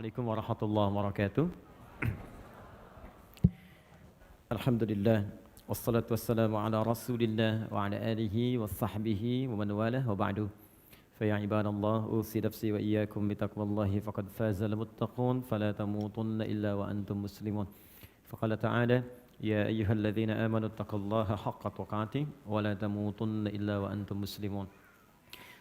Assalamualaikum warahmatullahi wabarakatuh. Alhamdulillah. Wassalatu wassalamu ala rasulillah wa ala alihi wa sahbihi wa man walah wa ba'du. Faya ibadallah, usi nafsi wa iyyakum bitaqwallahi faqad fazal muttaqun fala tamutunna illa wa antum muslimun. Faqala ta'ala, ya ayyuhalladzina amanu taqullaha haqqa tuqatih wa la tamutunna illa wa antum muslimun.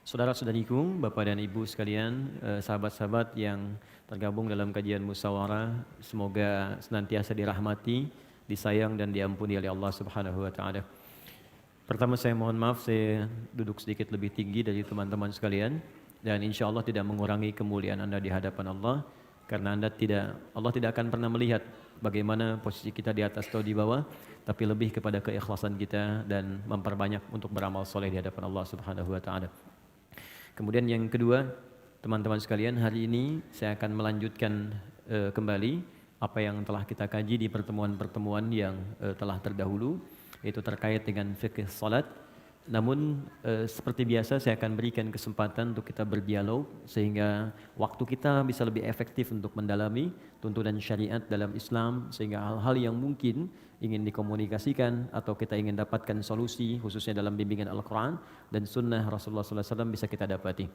Saudara-saudariku, Bapak dan Ibu sekalian, sahabat-sahabat yang tergabung dalam kajian musyawarah, semoga senantiasa dirahmati, disayang dan diampuni oleh Allah Subhanahu wa taala. Pertama saya mohon maaf, saya duduk sedikit lebih tinggi dari teman-teman sekalian dan insya Allah tidak mengurangi kemuliaan Anda di hadapan Allah, karena Allah tidak akan pernah melihat bagaimana posisi kita di atas atau di bawah, tapi lebih kepada keikhlasan kita dan memperbanyak untuk beramal soleh di hadapan Allah Subhanahu wa taala. Kemudian yang kedua, teman-teman sekalian, hari ini saya akan melanjutkan kembali apa yang telah kita kaji di pertemuan-pertemuan yang telah terdahulu, yaitu terkait dengan fikih salat. Namun seperti biasa saya akan berikan kesempatan untuk kita berdialog sehingga waktu kita bisa lebih efektif untuk mendalami tuntunan syariat dalam Islam, sehingga hal-hal yang mungkin ingin dikomunikasikan atau kita ingin dapatkan solusi khususnya dalam bimbingan Al-Quran dan Sunnah Rasulullah SAW bisa kita dapati.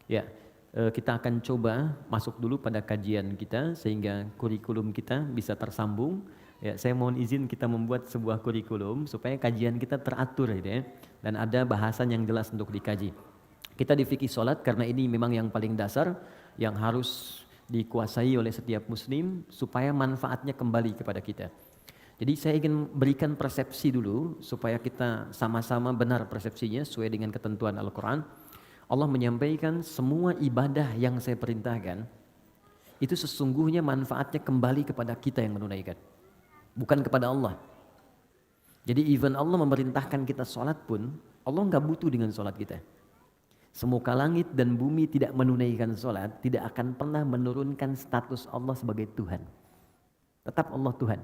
Ya, kita akan coba masuk dulu pada kajian kita sehingga kurikulum kita bisa tersambung. Ya, saya mohon izin kita membuat sebuah kurikulum supaya kajian kita teratur gitu ya, dan ada bahasan yang jelas untuk dikaji. Kita di fikih salat karena ini memang yang paling dasar yang harus dikuasai oleh setiap muslim supaya manfaatnya kembali kepada kita. Jadi saya ingin berikan persepsi dulu supaya kita sama-sama benar persepsinya sesuai dengan ketentuan Al-Quran. Allah menyampaikan semua ibadah yang saya perintahkan itu sesungguhnya manfaatnya kembali kepada kita yang menunaikan, bukan kepada Allah. Jadi even Allah memerintahkan kita sholat pun, Allah nggak butuh dengan sholat kita. Semuka langit dan bumi tidak menunaikan sholat, tidak akan pernah menurunkan status Allah sebagai Tuhan. Tetap Allah Tuhan.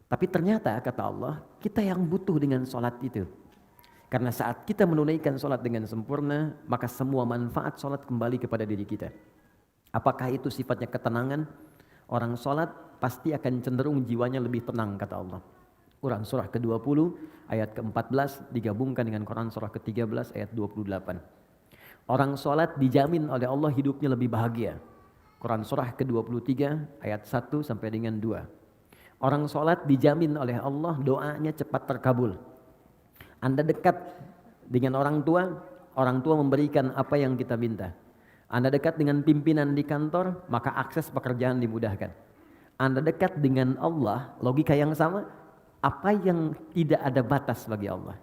Tapi ternyata kata Allah, kita yang butuh dengan sholat itu. Karena saat kita menunaikan sholat dengan sempurna, maka semua manfaat sholat kembali kepada diri kita. Apakah itu sifatnya ketenangan? Orang sholat pasti akan cenderung jiwanya lebih tenang kata Allah. Quran surah ke-20 ayat ke-14 digabungkan dengan Quran surah ke-13 ayat 28. Orang sholat dijamin oleh Allah hidupnya lebih bahagia. Quran surah ke-23 ayat 1 sampai dengan 2. Orang sholat dijamin oleh Allah doanya cepat terkabul. Anda dekat dengan orang tua memberikan apa yang kita minta. Anda dekat dengan pimpinan di kantor, maka akses pekerjaan dimudahkan. Anda dekat dengan Allah, logika yang sama, apa yang tidak ada batas bagi Allah?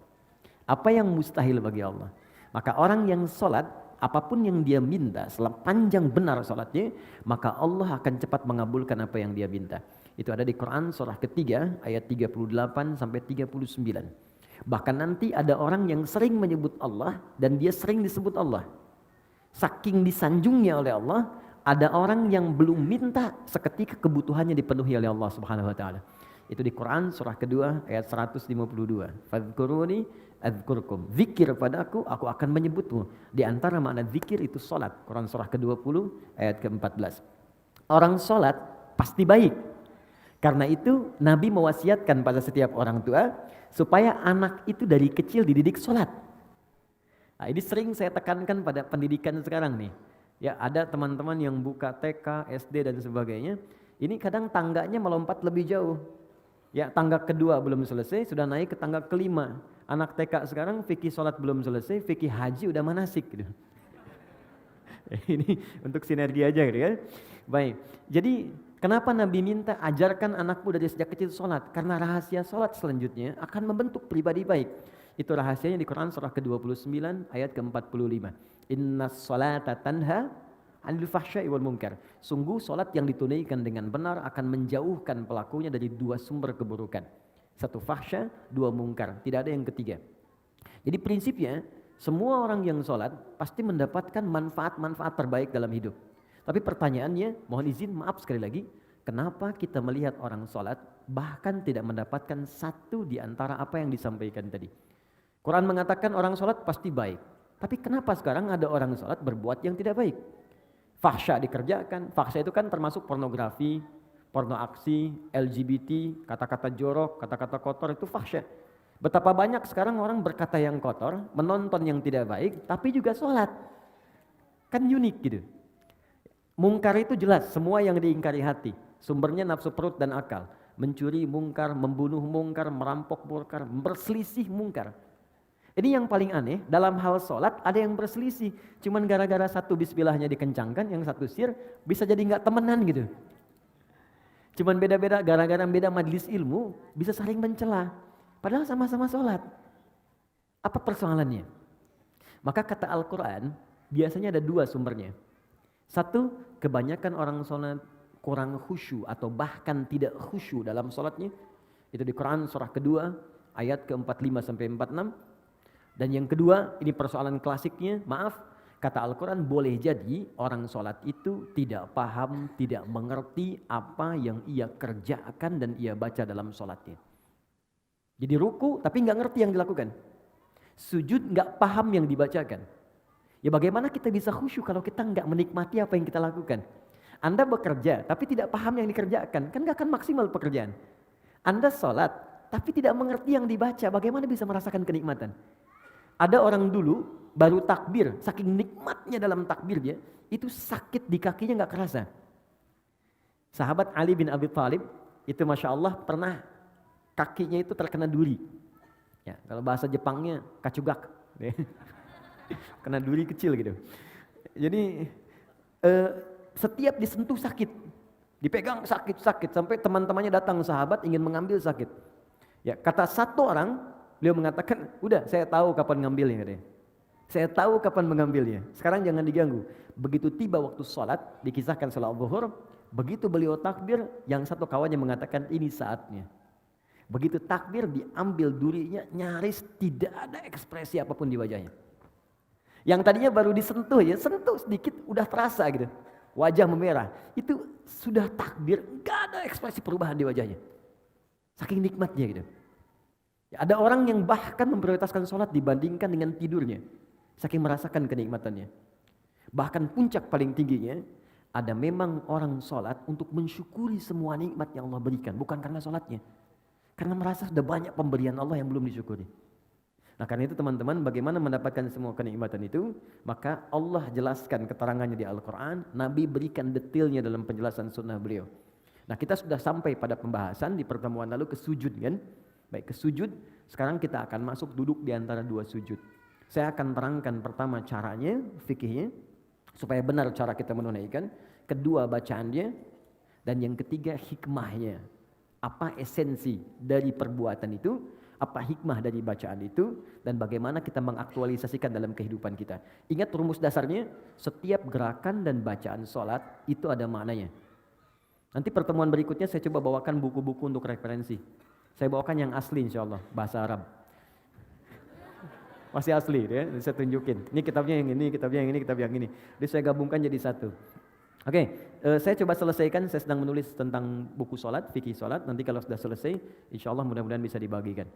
Apa yang mustahil bagi Allah? Maka orang yang sholat, apapun yang dia minta, sepanjang benar sholatnya, maka Allah akan cepat mengabulkan apa yang dia minta. Itu ada di Quran surah ketiga ayat 38 sampai 39. Bahkan nanti ada orang yang sering menyebut Allah dan dia sering disebut Allah. Saking disanjungnya oleh Allah, ada orang yang belum minta seketika kebutuhannya dipenuhi oleh Allah Subhanahu wa taala. Itu di Quran surah kedua ayat 152. Fadhkuruni adzkurkum. Zikir padaku, aku akan menyebutmu. Di antara makna zikir itu salat. Quran surah ke-20 ayat ke-14. Orang salat pasti baik. Karena itu Nabi mewasiatkan pada setiap orang tua supaya anak itu dari kecil dididik salat. Nah, ini sering saya tekankan pada pendidikan sekarang nih. Ya, ada teman-teman yang buka TK, SD dan sebagainya. Ini kadang tangganya melompat lebih jauh. Ya, tangga kedua belum selesai, sudah naik ke tangga kelima. Anak TK sekarang fikih salat belum selesai, fikih haji udah manasik gitu. Ini untuk sinergi aja gitu ya. Baik. Jadi kenapa Nabi minta ajarkan anakmu dari sejak kecil sholat? Karena rahasia sholat selanjutnya akan membentuk pribadi baik. Itu rahasianya di Quran surah ke-29 ayat ke-45. Inna sholata tanha 'anil fahsya'i wal munkar. Sungguh sholat yang ditunaikan dengan benar akan menjauhkan pelakunya dari dua sumber keburukan. Satu fahsya, dua munkar. Tidak ada yang ketiga. Jadi prinsipnya semua orang yang sholat pasti mendapatkan manfaat-manfaat terbaik dalam hidup. Tapi pertanyaannya, mohon izin, maaf sekali lagi, kenapa kita melihat orang sholat bahkan tidak mendapatkan satu di antara apa yang disampaikan tadi? Quran mengatakan orang sholat pasti baik. Tapi kenapa sekarang ada orang sholat berbuat yang tidak baik? fahsya dikerjakan. Fahsya itu kan termasuk pornografi, porno aksi, LGBT, kata-kata jorok, kata-kata kotor itu fahsya. Betapa banyak sekarang orang berkata yang kotor, menonton yang tidak baik, tapi juga sholat. Kan unik gitu. Mungkar itu jelas, semua yang diingkari hati. Sumbernya nafsu perut dan akal. Mencuri mungkar, membunuh mungkar, merampok mungkar, berselisih mungkar. Ini yang paling aneh, dalam hal sholat ada yang berselisih. Cuman gara-gara satu bismillahnya dikencangkan, yang satu sir, bisa jadi nggak temenan gitu. Cuman beda-beda, gara-gara beda majelis ilmu, bisa saling mencela. Padahal sama-sama sholat. Apa persoalannya? Maka kata Al-Quran, biasanya ada dua sumbernya. Satu, kebanyakan orang sholat kurang khusyuk atau bahkan tidak khusyuk dalam sholatnya. Itu di Quran surah kedua, ayat ke-45 sampai 46. Dan yang kedua, ini persoalan klasiknya, maaf, kata Al-Quran boleh jadi orang sholat itu tidak paham, tidak mengerti apa yang ia kerjakan dan ia baca dalam sholatnya. Jadi ruku tapi nggak ngerti yang dilakukan. Sujud nggak paham yang dibacakan. Ya bagaimana kita bisa khusyuk kalau kita nggak menikmati apa yang kita lakukan? Anda bekerja tapi tidak paham yang dikerjakan, kan nggak akan maksimal pekerjaan. Anda sholat tapi tidak mengerti yang dibaca, bagaimana bisa merasakan kenikmatan? Ada orang dulu baru takbir, saking nikmatnya dalam takbirnya, itu sakit di kakinya nggak kerasa. Sahabat Ali bin Abi Thalib itu masya Allah pernah kakinya itu terkena duri. Ya, kalau bahasa Jepangnya kacugak. Kena duri kecil gitu. Jadi setiap disentuh sakit, dipegang sakit sampai teman-temannya datang sahabat ingin mengambil sakit. Ya, kata satu orang, beliau mengatakan, udah saya tahu kapan ngambilnya katanya. Saya tahu kapan mengambilnya. Sekarang jangan diganggu. Begitu tiba waktu sholat, dikisahkan sholat zuhur, begitu beliau takbir, yang satu kawannya mengatakan ini saatnya. Begitu takbir diambil durinya, nyaris tidak ada ekspresi apapun di wajahnya. Yang tadinya baru disentuh ya, sentuh sedikit udah terasa gitu. Wajah memerah, itu sudah takbir, gak ada ekspresi perubahan di wajahnya. Saking nikmatnya gitu. Ya, ada orang yang bahkan memprioritaskan sholat dibandingkan dengan tidurnya. Saking merasakan kenikmatannya. Bahkan puncak paling tingginya, ada memang orang sholat untuk mensyukuri semua nikmat yang Allah berikan. Bukan karena sholatnya. Karena merasa sudah banyak pemberian Allah yang belum disyukuri. Nah karena itu teman-teman, bagaimana mendapatkan semua kenikmatan itu? Maka Allah jelaskan keterangannya di Al-Quran, Nabi berikan detailnya dalam penjelasan sunnah beliau. Nah kita sudah sampai pada pembahasan di pertemuan lalu ke sujud kan? Baik ke sujud, sekarang kita akan masuk duduk di antara dua sujud. Saya akan terangkan pertama caranya, fikihnya, supaya benar cara kita menunaikan. Kedua bacaannya, dan yang ketiga hikmahnya. Apa esensi dari perbuatan itu? Apa hikmah dari bacaan itu, dan bagaimana kita mengaktualisasikan dalam kehidupan kita. Ingat rumus dasarnya, setiap gerakan dan bacaan sholat itu ada maknanya. Nanti pertemuan berikutnya saya coba bawakan buku-buku untuk referensi. Saya bawakan yang asli insya Allah, bahasa Arab. Masih asli ya, saya tunjukin. Ini kitabnya yang ini, kitabnya yang ini, kitab yang ini. Jadi saya gabungkan jadi satu. Oke, saya coba selesaikan, saya sedang menulis tentang buku sholat, fikih sholat. Nanti kalau sudah selesai, insya Allah mudah-mudahan bisa dibagikan.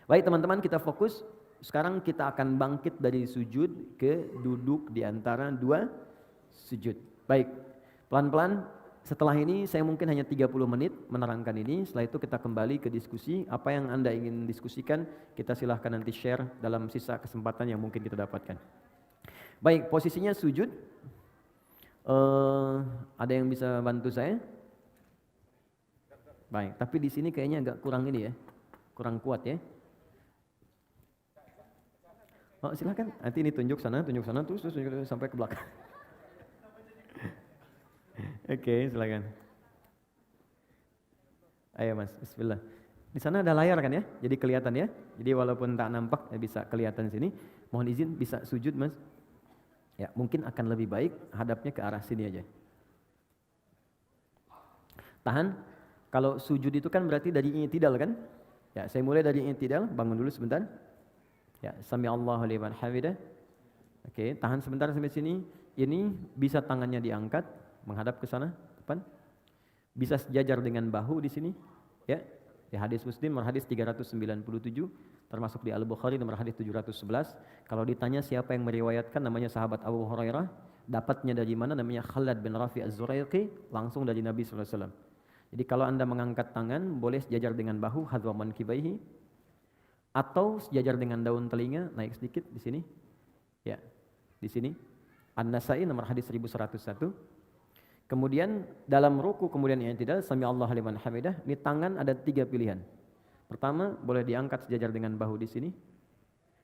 Baik teman-teman, kita fokus. Sekarang kita akan bangkit dari sujud ke duduk di antara dua sujud. Baik, pelan-pelan. Setelah ini saya mungkin hanya 30 menit menerangkan ini. Setelah itu kita kembali ke diskusi. Apa yang Anda ingin diskusikan, kita silahkan nanti share dalam sisa kesempatan yang mungkin kita dapatkan. Baik, posisinya sujud. Ada yang bisa bantu saya? Baik, tapi di sini kayaknya agak kurang ini ya, kurang kuat ya. Oh silakan, nanti ini tunjuk sana, terus tunjuk sampai ke belakang. Oke, silakan. Ayo mas, bismillah. Di sana ada layar kan ya, jadi kelihatan ya. Jadi walaupun tak nampak, ya bisa kelihatan sini. Mohon izin bisa sujud mas. Ya, mungkin akan lebih baik hadapnya ke arah sini aja. Tahan. Kalau sujud itu kan berarti dari i'tidal kan? Ya, saya mulai dari i'tidal, bangun dulu sebentar. Ya, sami Allahu liman hamidah. Oke, tahan sebentar sampai sini. Ini bisa tangannya diangkat menghadap ke sana, depan. Bisa sejajar dengan bahu di sini, ya. Di hadis Muslim nomor hadis 397, termasuk di Al-Bukhari nomor hadis 711. Kalau ditanya siapa yang meriwayatkan, namanya sahabat Abu Hurairah, Dapatnya dari mana? Namanya Khalad bin Rafi Az-Zuraiqi, langsung dari Nabi SAW. Jadi kalau Anda mengangkat tangan, boleh sejajar dengan bahu, hadwa mankibaihi, atau sejajar dengan daun telinga, naik sedikit di sini. Ya, di sini. An-Nasai nomor hadis 1101. Kemudian dalam ruku kemudian i'tidal, sami Allahu liman hamidah, ini tangan ada 3 pilihan. Pertama, boleh diangkat sejajar dengan bahu di sini.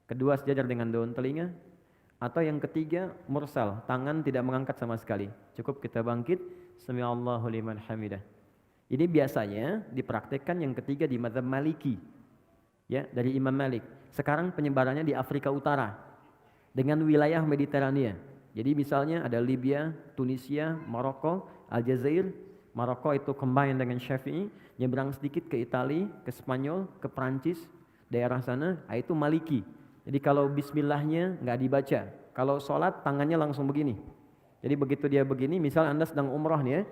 Kedua, sejajar dengan daun telinga. Atau yang ketiga, mursal, tangan tidak mengangkat sama sekali. Cukup kita bangkit, sami Allahu liman hamidah. Ini biasanya dipraktekkan yang ketiga di mazhab Maliki. Ya, dari Imam Malik. Sekarang penyebarannya di Afrika Utara dengan wilayah Mediterania. Jadi misalnya ada Libya, Tunisia, Maroko, Aljazair. Maroko itu combine dengan Syafi'i, nyebrang sedikit ke Italia, ke Spanyol, ke Prancis, daerah sana, itu Maliki. Jadi kalau bismillahnya nggak dibaca, kalau sholat tangannya langsung begini. Jadi begitu dia begini, misal Anda sedang umrah nih ya,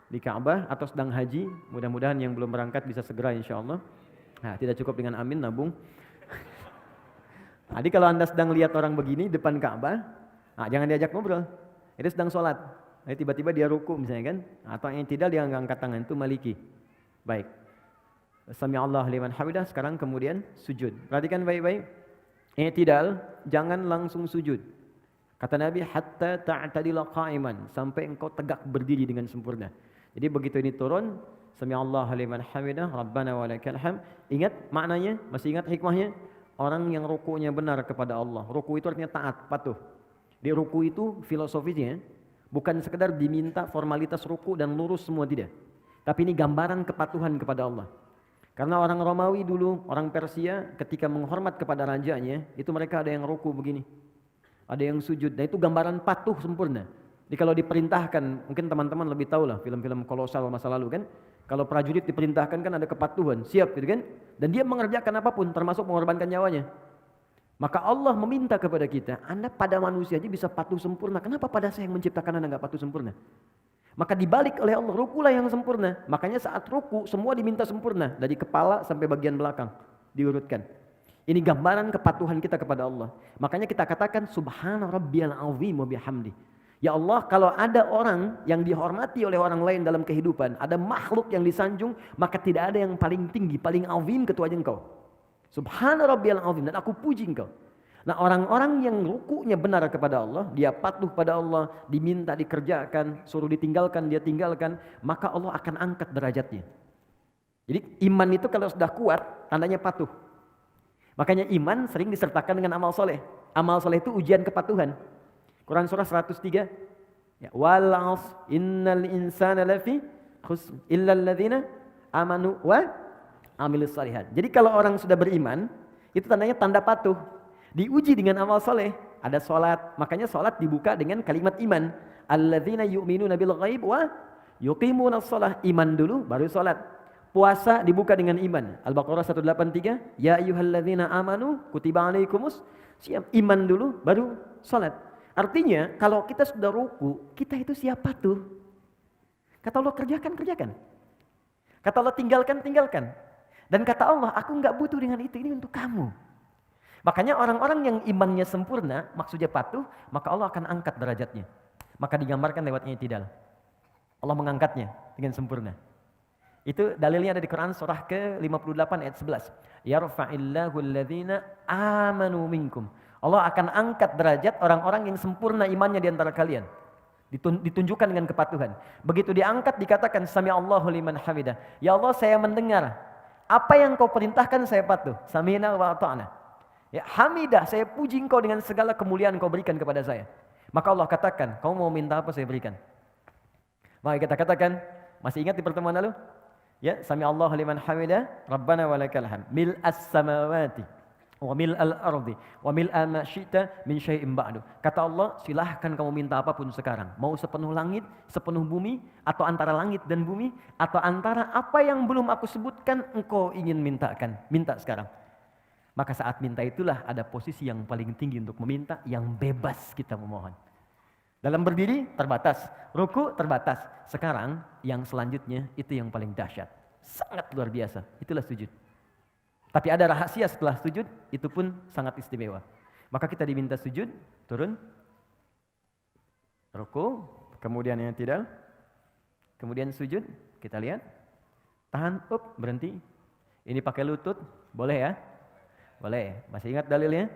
di Ka'bah atau sedang haji, mudah-mudahan yang belum berangkat bisa segera insya Allah. Nah, tidak cukup dengan amin, nabung. Jadi kalau Anda sedang lihat orang begini depan Ka'bah, nah, jangan diajak ngobrol. Itu sedang sholat. Nah, tiba-tiba dia ruku misalnya kan, atau yang tidak dia angkat tangan, itu Maliki. Baik. Sami Allah liman hamidah. Sekarang kemudian sujud. Perhatikan baik-baik. I'tidal, jangan langsung sujud. Kata Nabi, hatta ta'tadila qa'iman, sampai engkau tegak berdiri dengan sempurna. Jadi begitu ini turun, sami Allah liman hamidah, rabbana walakal hamd. Ingat maknanya? Masih ingat hikmahnya? Orang yang rukunya benar kepada Allah. Ruku itu artinya taat, patuh. Di ruku itu filosofisnya bukan sekedar diminta formalitas ruku dan lurus semua, tidak. Tapi ini gambaran kepatuhan kepada Allah. Karena orang Romawi dulu, orang Persia ketika menghormat kepada rajanya, itu mereka ada yang ruku begini. Ada yang sujud. Dan itu gambaran patuh sempurna. Jadi kalau diperintahkan, mungkin teman-teman lebih tahu lah film-film kolosal masa lalu kan. Kalau prajurit diperintahkan kan ada kepatuhan, siap gitu kan. Dan dia mengerjakan apapun termasuk mengorbankan nyawanya. Maka Allah meminta kepada kita, Anda pada manusia aja bisa patuh sempurna. Kenapa pada saya yang menciptakan Anda nggak patuh sempurna? Maka dibalik oleh Allah, rukulah yang sempurna. Makanya saat ruku semua diminta sempurna. Dari kepala sampai bagian belakang diurutkan. Ini gambaran kepatuhan kita kepada Allah. Makanya kita katakan subhana rabbiyal azim wa bihamdi. Ya Allah, kalau ada orang yang dihormati oleh orang lain dalam kehidupan, ada makhluk yang disanjung, maka tidak ada yang paling tinggi, paling azim kecuali Engkau. Subhana rabbiyal azim, dan aku puji Engkau. Nah, orang-orang yang rukunya benar kepada Allah, dia patuh pada Allah, diminta dikerjakan, suruh ditinggalkan dia tinggalkan, maka Allah akan angkat derajatnya. Jadi iman itu kalau sudah kuat, tandanya patuh. Makanya iman sering disertakan dengan amal soleh. Amal soleh itu ujian kepatuhan. Quran surah 103. Ya, wal 'asr innal insana lafi khusr illa alladziina amanu wa amilus shalihat. Jadi kalau orang sudah beriman, itu tandanya tanda patuh. Diuji dengan amal soleh. Ada sholat, makanya sholat dibuka dengan kalimat iman. Alladzina yu'minuna bil ghaib wa yuqimuna shalah. Iman dulu baru sholat. Puasa dibuka dengan iman. Al-Baqarah 183. Ya ayyuhalladzina amanu kutiba alaikumus siyam. Iman dulu baru sholat. Artinya kalau kita sudah ruku, kita itu siap patuh. Kata Allah kerjakan, kerjakan. Kata Allah tinggalkan, tinggalkan. Dan kata Allah, aku enggak butuh dengan itu, ini untuk kamu. Makanya orang-orang yang imannya sempurna, maksudnya patuh, maka Allah akan angkat derajatnya. Maka digambarkan lewat i'tidal. Allah mengangkatnya dengan sempurna. Itu dalilnya ada di Quran surah ke-58 ayat 11. Yarfa'illahu alladhina amanu minkum. Allah akan angkat derajat orang-orang yang sempurna imannya di antara kalian. Ditunjukkan dengan kepatuhan. Begitu diangkat dikatakan sami Allahu liman hamidah. Ya Allah, saya mendengar apa yang kau perintahkan, saya patuh. Sami'na wa ata'na. Ya, hamidah, saya puji Engkau dengan segala kemuliaan Engkau berikan kepada saya. Maka Allah katakan, kau mau minta apa saya berikan. Maka kita katakan, masih ingat di pertemuan lalu? Ya, sami Allahu liman hamidah, Rabbana walakal hamd. Mil'as samawati wa mil'al ardi wa mil'a ma syi'ta min syai'in ba'du. Kata Allah, silahkan kamu minta apapun sekarang. Mau sepenuh langit, sepenuh bumi, atau antara langit dan bumi, atau antara apa yang belum aku sebutkan engkau ingin mintakan. Minta sekarang. Maka saat minta itulah ada posisi yang paling tinggi untuk meminta, yang bebas kita memohon. Dalam berdiri terbatas, ruku terbatas. Sekarang yang selanjutnya itu yang paling dahsyat. Sangat luar biasa, itulah sujud. Tapi ada rahasia setelah sujud, itu pun sangat istimewa. Maka kita diminta sujud, turun. ruku, kemudian yang tidak, kemudian sujud, kita lihat, tahan, berhenti. Ini pakai lutut, boleh ya? Boleh. Masih ingat dalilnya?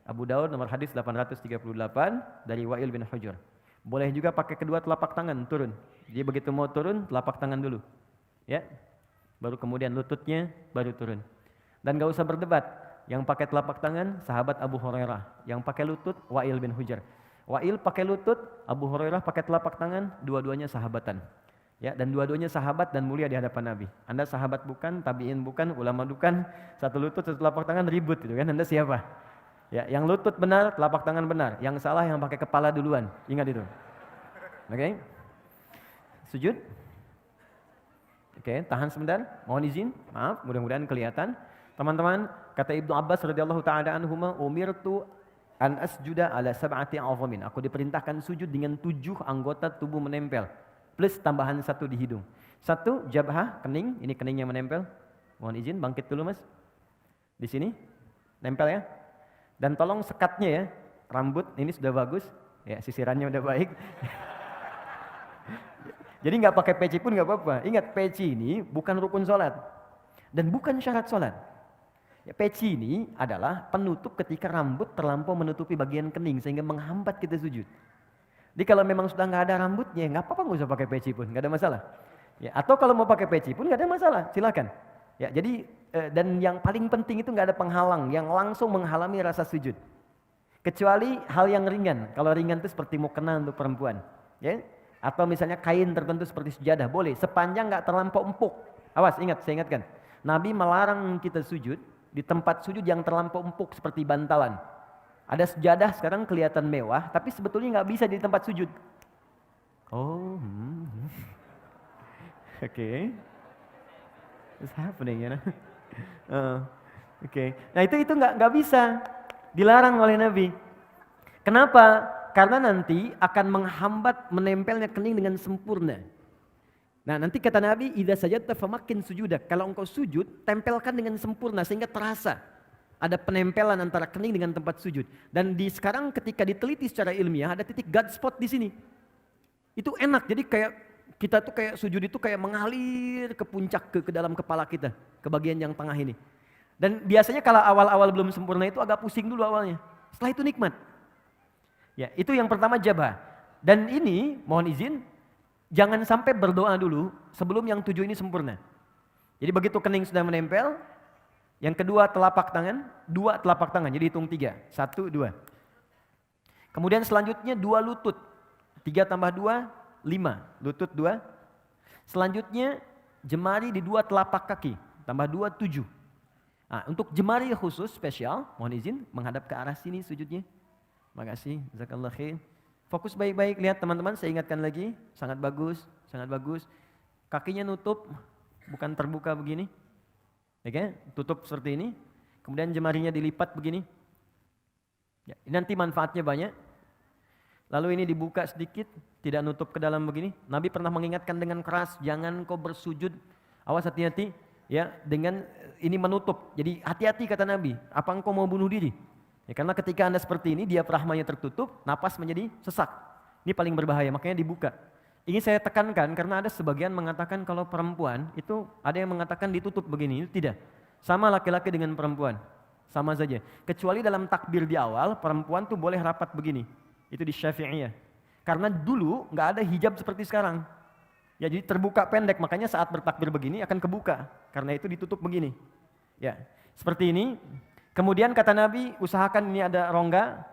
Abu Daud nomor hadis 838 dari Wa'il bin Hujur. Boleh juga pakai kedua telapak tangan turun. Jadi begitu mau turun, telapak tangan dulu. Ya. Baru kemudian lututnya baru turun. Dan gak usah berdebat. Yang pakai telapak tangan sahabat Abu Hurairah, yang pakai lutut Wa'il bin Hujur. Wa'il pakai lutut, Abu Hurairah pakai telapak tangan, dua-duanya sahabatan. Ya, dan dua-duanya sahabat dan mulia di hadapan Nabi. Anda sahabat bukan, tabi'in bukan, ulama bukan, satu lutut, satu telapak tangan ribut gitu kan. Anda siapa? Ya, yang lutut benar, telapak tangan benar. Yang salah yang pakai kepala duluan. Ingat itu. Oke? Sujud. Oke, tahan sebentar. Mohon izin. Maaf, mudah-mudahan kelihatan. Teman-teman, kata Ibnu Abbas radhiyallahu taala anhuma, umirtu an asjuda ala sab'ati azamin. Aku diperintahkan sujud dengan 7 anggota tubuh menempel. Plus tambahan 1 di hidung. 1 jabhah, kening, ini keningnya menempel. Mohon izin, bangkit dulu Mas. Di sini, nempel ya. Dan tolong sekatnya ya, rambut ini sudah bagus, ya sisirannya udah baik. Jadi nggak pakai peci pun nggak apa-apa. Ingat, peci ini bukan rukun sholat dan bukan syarat sholat. Ya, peci ini adalah penutup ketika rambut terlampau menutupi bagian kening sehingga menghambat kita sujud. Jadi kalau memang sudah nggak ada rambutnya, nggak apa-apa, nggak usah pakai peci pun, nggak ada masalah. Ya, atau kalau mau pakai peci pun nggak ada masalah, silakan. Ya, jadi dan yang paling penting itu nggak ada penghalang yang langsung menghalangi rasa sujud. Kecuali hal yang ringan. Kalau ringan itu seperti mukena untuk perempuan, ya. Atau misalnya kain tertentu seperti sejadah, boleh, sepanjang nggak terlampau empuk. Awas, ingat, saya ingatkan. Nabi melarang kita sujud di tempat sujud yang terlampau empuk seperti bantalan. Ada sejadah sekarang kelihatan mewah, tapi sebetulnya nggak bisa di tempat sujud. Oh, Oke. What's happening, you know? Oke. Nah itu nggak bisa, dilarang oleh Nabi. Kenapa? Karena nanti akan menghambat menempelnya kening dengan sempurna. Nah nanti kata Nabi, idza sajadta famakin sujudak. Kalau engkau sujud, tempelkan dengan sempurna sehingga terasa ada penempelan antara kening dengan tempat sujud. Dan sekarang ketika diteliti secara ilmiah ada titik God spot di sini. Itu enak. Jadi kayak kita tuh kayak sujud itu kayak mengalir ke puncak ke dalam kepala kita, ke bagian yang tengah ini. Dan biasanya kalau awal-awal belum sempurna itu agak pusing dulu awalnya. Setelah itu nikmat. Ya, itu yang pertama jabah. Dan ini mohon izin, jangan sampai berdoa dulu sebelum yang 7 ini sempurna. Jadi begitu kening sudah menempel, yang kedua telapak tangan, 2 telapak tangan, jadi hitung 3, 1, 2. Kemudian selanjutnya 2 lutut, 3 tambah 2, 5, lutut 2. Selanjutnya jemari di 2 telapak kaki, tambah 2, 7. Nah, untuk jemari khusus spesial, mohon izin menghadap ke arah sini sujudnya. Makasih, jazakallah khair. Fokus baik-baik, lihat teman-teman, saya ingatkan lagi, sangat bagus, sangat bagus. Kakinya nutup, bukan terbuka begini. Oke, tutup seperti ini. Kemudian jemarinya dilipat begini. Ya, nanti manfaatnya banyak. Lalu ini dibuka sedikit, tidak nutup ke dalam begini. Nabi pernah mengingatkan dengan keras, jangan kau bersujud, awas hati-hati, ya, dengan ini menutup. Jadi hati-hati kata Nabi, apa engkau mau bunuh diri? Ya, karena ketika Anda seperti ini, diafragmanya tertutup, napas menjadi sesak. Ini paling berbahaya, makanya dibuka. Ini saya tekankan karena ada sebagian mengatakan kalau perempuan itu ada yang mengatakan ditutup begini, itu tidak. Sama laki-laki dengan perempuan, sama saja. Kecuali dalam takbir di awal, perempuan tuh boleh rapat begini. Itu di Syafi'iyah. Karena dulu nggak ada hijab seperti sekarang. Ya, jadi terbuka pendek, makanya saat bertakbir begini akan kebuka. Karena itu ditutup begini. Ya, seperti ini. Kemudian kata Nabi, usahakan ini ada rongga.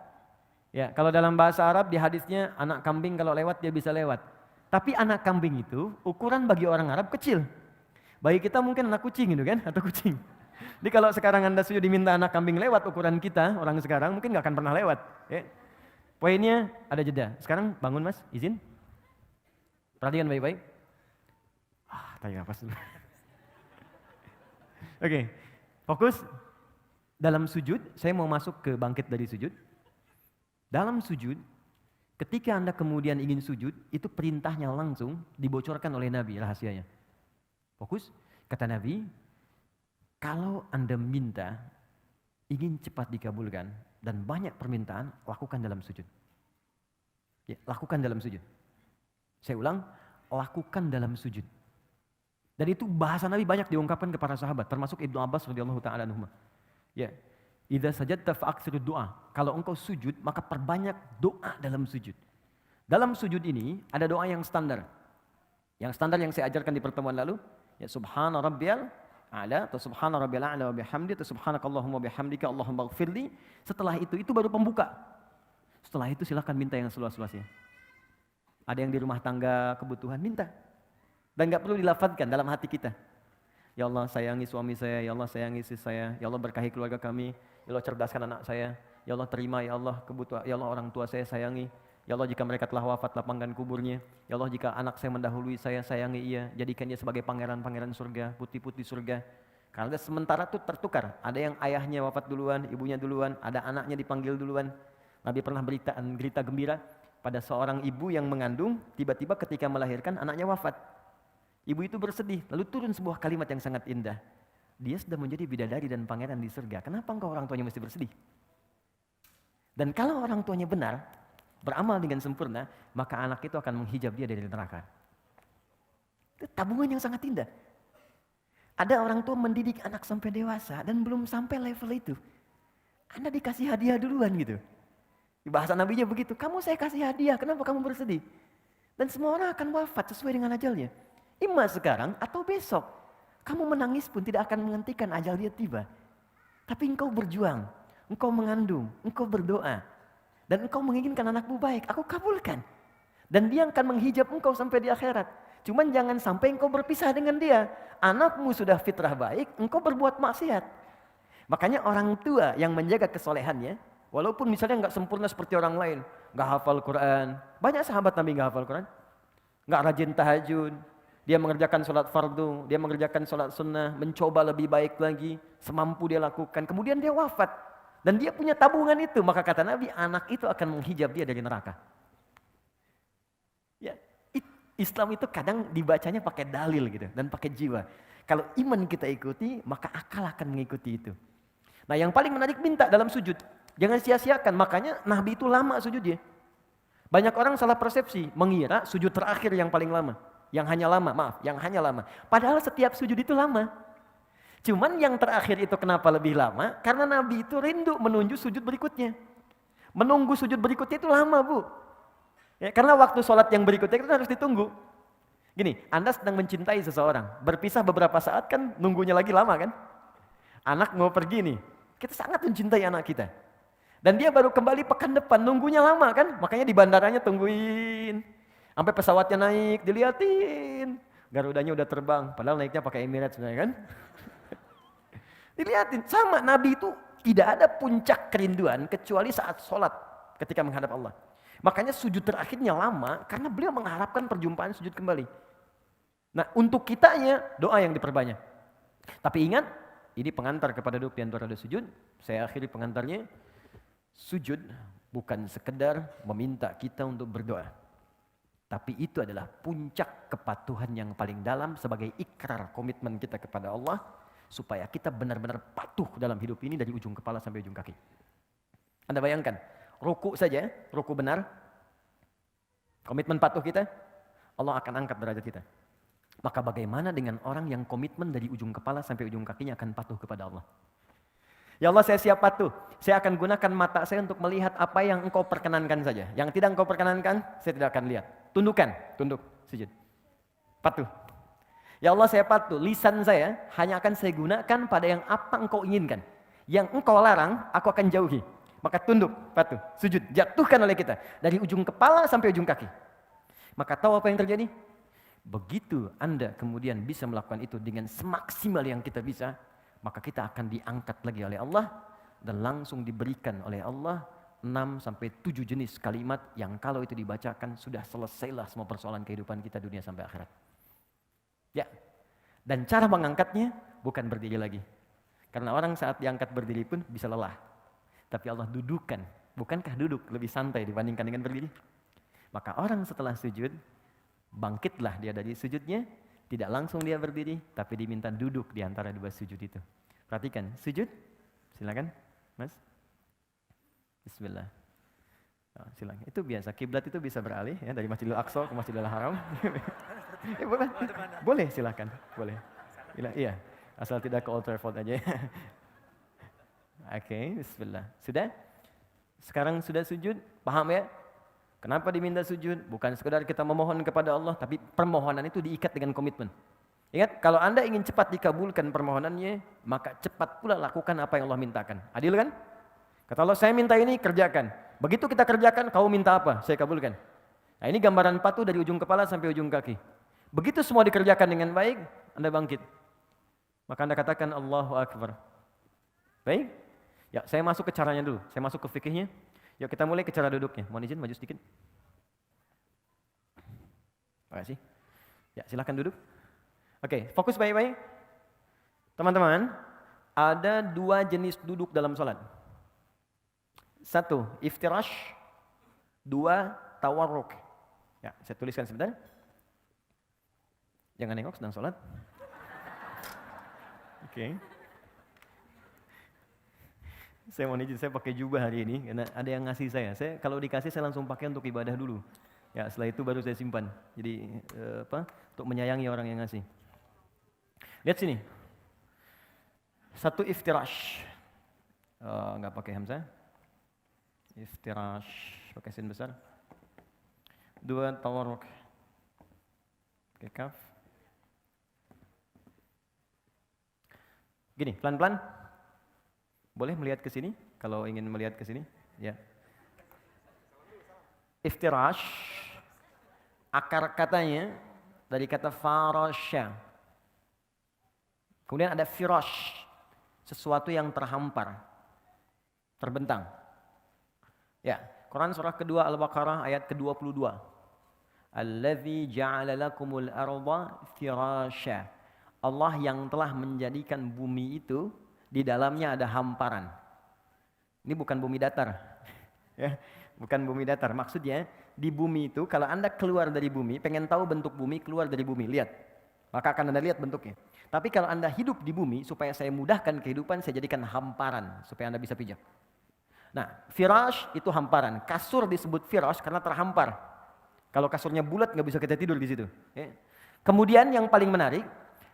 Ya, kalau dalam bahasa Arab di hadisnya anak kambing kalau lewat dia bisa lewat. Tapi anak kambing itu ukuran bagi orang Arab kecil. Bagi kita mungkin anak kucing gitu kan, atau kucing. Jadi kalau sekarang Anda sudah diminta anak kambing lewat ukuran kita, orang sekarang mungkin nggak akan pernah lewat. Ya. Poinnya ada jeda. Sekarang bangun Mas, izin. Perhatikan baik-baik. Tarik nafas dulu. Oke, fokus. Dalam sujud, saya mau masuk ke bangkit dari sujud. Dalam sujud, ketika Anda kemudian ingin sujud, itu perintahnya langsung dibocorkan oleh Nabi rahasianya. Fokus, kata Nabi, kalau Anda minta, ingin cepat dikabulkan, dan banyak permintaan, lakukan dalam sujud. Ya, lakukan dalam sujud. Saya ulang, lakukan dalam sujud. Dan itu bahasa Nabi banyak diungkapkan kepada sahabat, termasuk Ibnu Abbas radhiyallahu taala anhuma. Ya, idza sajadta fa'aksiru doa. Kalau engkau sujud, maka perbanyak doa dalam sujud. Dalam sujud ini ada doa yang standar. Yang standar yang saya ajarkan di pertemuan lalu, ya subhana rabbiyal a'la atau subhana rabbiyal a'la wa bihamdi atau subhanakallahumma bihamdika Allahumma ighfirli. Setelah itu baru pembuka. Setelah itu silakan minta yang seluas-luasnya. Ada yang di rumah tangga kebutuhan, minta. Dan gak perlu dilafadzkan dalam hati kita. Ya Allah sayangi suami saya, ya Allah sayangi istri saya, ya Allah berkahi keluarga kami, ya Allah cerdaskan anak saya, ya Allah terima ya Allah kebutuhan, ya Allah orang tua saya sayangi, ya Allah jika mereka telah wafat lapangkan kuburnya, ya Allah jika anak saya mendahului saya sayangi ia, jadikan dia sebagai pangeran-pangeran surga, putih-putih surga. Karena sementara itu tertukar, ada yang ayahnya wafat duluan, ibunya duluan, ada anaknya dipanggil duluan. Nabi pernah berita gembira pada seorang ibu yang mengandung, tiba-tiba ketika melahirkan anaknya wafat. Ibu itu bersedih, lalu turun sebuah kalimat yang sangat indah. Dia sudah menjadi bidadari dan pangeran di surga. Kenapa engkau orang tuanya mesti bersedih? Dan kalau orang tuanya benar, beramal dengan sempurna, maka anak itu akan menghijab dia dari neraka. Itu tabungan yang sangat indah. Ada orang tua mendidik anak sampai dewasa dan belum sampai level itu. Anda dikasih hadiah duluan gitu. Bahasa Nabinya begitu, kamu saya kasih hadiah, kenapa kamu bersedih? Dan semua orang akan wafat sesuai dengan ajalnya. Ima sekarang atau besok. Kamu menangis pun tidak akan menghentikan ajal dia tiba. Tapi engkau berjuang, engkau mengandung, engkau berdoa. Dan engkau menginginkan anakmu baik, aku kabulkan. Dan dia akan menghijab engkau sampai di akhirat. Cuman jangan sampai engkau berpisah dengan dia. Anakmu sudah fitrah baik, engkau berbuat maksiat. Makanya orang tua yang menjaga kesolehannya, walaupun misalnya nggak sempurna seperti orang lain, nggak hafal Quran, banyak sahabat Nabi nggak hafal Quran, nggak rajin tahajud, dia mengerjakan sholat fardu, dia mengerjakan sholat sunnah, mencoba lebih baik lagi, semampu dia lakukan, kemudian dia wafat, dan dia punya tabungan itu, maka kata Nabi, anak itu akan menghijab dia dari neraka. Ya, Islam itu kadang dibacanya pakai dalil gitu dan pakai jiwa. Kalau iman kita ikuti, maka akal akan mengikuti itu. Nah, yang paling menarik minta dalam sujud. Jangan sia-siakan, makanya Nabi itu lama sujudnya. Banyak orang salah persepsi, mengira sujud terakhir yang paling lama. Yang hanya lama. Padahal setiap sujud itu lama. Cuman yang terakhir itu kenapa lebih lama? Karena Nabi itu rindu menuju sujud berikutnya. Menunggu sujud berikutnya itu lama, Bu. Ya, karena waktu sholat yang berikutnya itu harus ditunggu. Gini, Anda sedang mencintai seseorang, berpisah beberapa saat kan nunggunya lagi lama kan? Anak mau pergi nih, kita sangat mencintai anak kita. Dan dia baru kembali pekan depan, nunggunya lama kan? Makanya di bandaranya tungguin. Sampai pesawatnya naik, diliatin. Garudanya udah terbang, padahal naiknya pakai Emirates sebenarnya kan? Diliatin, sama Nabi itu tidak ada puncak kerinduan kecuali saat sholat ketika menghadap Allah. Makanya sujud terakhirnya lama karena beliau mengharapkan perjumpaan sujud kembali. Nah untuk kitanya doa yang diperbanyak. Tapi ingat, ini pengantar kepada duduk di antara sujud. Saya akhiri pengantarnya. Sujud bukan sekedar meminta kita untuk berdoa. Tapi itu adalah puncak kepatuhan yang paling dalam sebagai ikrar komitmen kita kepada Allah. Supaya kita benar-benar patuh dalam hidup ini dari ujung kepala sampai ujung kaki. Anda bayangkan, ruku saja, ruku benar. Komitmen patuh kita, Allah akan angkat derajat kita. Maka bagaimana dengan orang yang komitmen dari ujung kepala sampai ujung kakinya akan patuh kepada Allah? Ya Allah saya siap patuh, saya akan gunakan mata saya untuk melihat apa yang engkau perkenankan saja. Yang tidak engkau perkenankan, saya tidak akan lihat. Tunduk, sujud. Patuh. Ya Allah saya patuh, lisan saya hanya akan saya gunakan pada yang apa engkau inginkan. Yang engkau larang, aku akan jauhi. Maka tunduk, patuh, sujud, jatuhkan oleh kita. Dari ujung kepala sampai ujung kaki. Maka tahu apa yang terjadi? Begitu Anda kemudian bisa melakukan itu dengan semaksimal yang kita bisa, maka kita akan diangkat lagi oleh Allah dan langsung diberikan oleh Allah 6-7 jenis kalimat yang kalau itu dibacakan sudah selesailah semua persoalan kehidupan kita dunia sampai akhirat. Ya, dan cara mengangkatnya bukan berdiri lagi. Karena orang saat diangkat berdiri pun bisa lelah. Tapi Allah dudukkan. Bukankah duduk lebih santai dibandingkan dengan berdiri? Maka orang setelah sujud, bangkitlah dia dari sujudnya, tidak langsung dia berdiri, tapi diminta duduk di antara dua sujud itu. Perhatikan, sujud, silakan, Mas. Bismillah. Nah, silakan. Itu biasa, kiblat itu bisa beralih ya dari Masjidil Aqsa ke Masjidil Haram. Ya, boleh. Boleh, silakan. Boleh. Iya, asal tidak ke Old Trafford aja. Oke, bismillah. Sudah? Sekarang sudah sujud? Paham ya? Kenapa diminta sujud? Bukan sekedar kita memohon kepada Allah, tapi permohonan itu diikat dengan komitmen. Ingat, kalau Anda ingin cepat dikabulkan permohonannya, maka cepat pula lakukan apa yang Allah mintakan. Adil kan? Kata Allah, saya minta ini, kerjakan. Begitu kita kerjakan, kamu minta apa? Saya kabulkan. Nah, ini gambaran patuh dari ujung kepala sampai ujung kaki. Begitu semua dikerjakan dengan baik, Anda bangkit. Maka Anda katakan Allahu Akbar. Baik? Ya, saya masuk ke caranya dulu. Saya masuk ke fikihnya. Yuk kita mulai ke cara duduknya. Mohon izin maju sedikit. Terima kasih. Ya, silakan duduk. Oke, fokus baik-baik. Teman-teman, ada 2 jenis duduk dalam salat. 1, iftirash. 2, tawarruk. Ya, saya tuliskan sebentar. Jangan nengok, sedang salat. Oke. Saya mau izin, saya pakai jubah hari ini karena ada yang ngasih saya. Saya kalau dikasih saya langsung pakai untuk ibadah dulu. Ya, setelah itu baru saya simpan. Jadi untuk menyayangi orang yang ngasih. Lihat sini. 1 iftirash. Enggak pakai hamzah. Iftirash pakai sin besar. 2, tawarruk. Pakai kaf. Gini, pelan-pelan. Boleh melihat ke sini kalau ingin melihat ke sini, ya. Iftirash akar katanya dari kata farasya. Kemudian ada firash, sesuatu yang terhampar, terbentang. Ya, Quran surah kedua Al-Baqarah ayat ke-22. Allazi ja'ala lakumul arda firasya. Allah yang telah menjadikan bumi itu di dalamnya ada hamparan. Ini bukan bumi datar. Ya, bukan bumi datar. Maksudnya di bumi itu kalau Anda keluar dari bumi, pengen tahu bentuk bumi, keluar dari bumi, lihat. Maka akan Anda lihat bentuknya. Tapi kalau Anda hidup di bumi, supaya saya mudahkan kehidupan, saya jadikan hamparan supaya Anda bisa pijak. Nah, firash itu hamparan. Kasur disebut firash karena terhampar. Kalau kasurnya bulat nggak bisa kita tidur di situ. Ya. Kemudian yang paling menarik,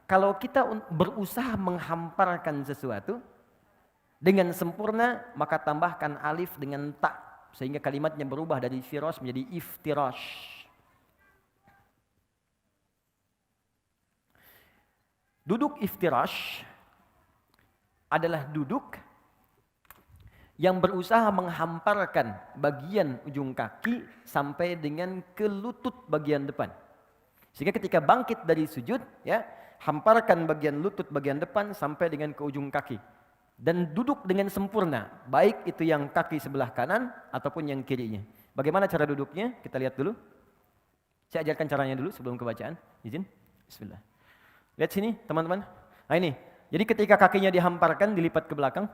kalau kita berusaha menghamparkan sesuatu dengan sempurna, maka tambahkan alif dengan ta sehingga kalimatnya berubah dari firash menjadi iftirash. Duduk iftirash adalah duduk yang berusaha menghamparkan bagian ujung kaki sampai dengan ke lutut bagian depan. Sehingga ketika bangkit dari sujud, ya, hamparkan bagian lutut bagian depan sampai dengan ke ujung kaki. Dan duduk dengan sempurna, baik itu yang kaki sebelah kanan ataupun yang kirinya. Bagaimana cara duduknya? Kita lihat dulu. Saya ajarkan caranya dulu sebelum kebacaan. Izin. Bismillah. Lihat sini teman-teman. Nah ini, jadi ketika kakinya dihamparkan, dilipat ke belakang.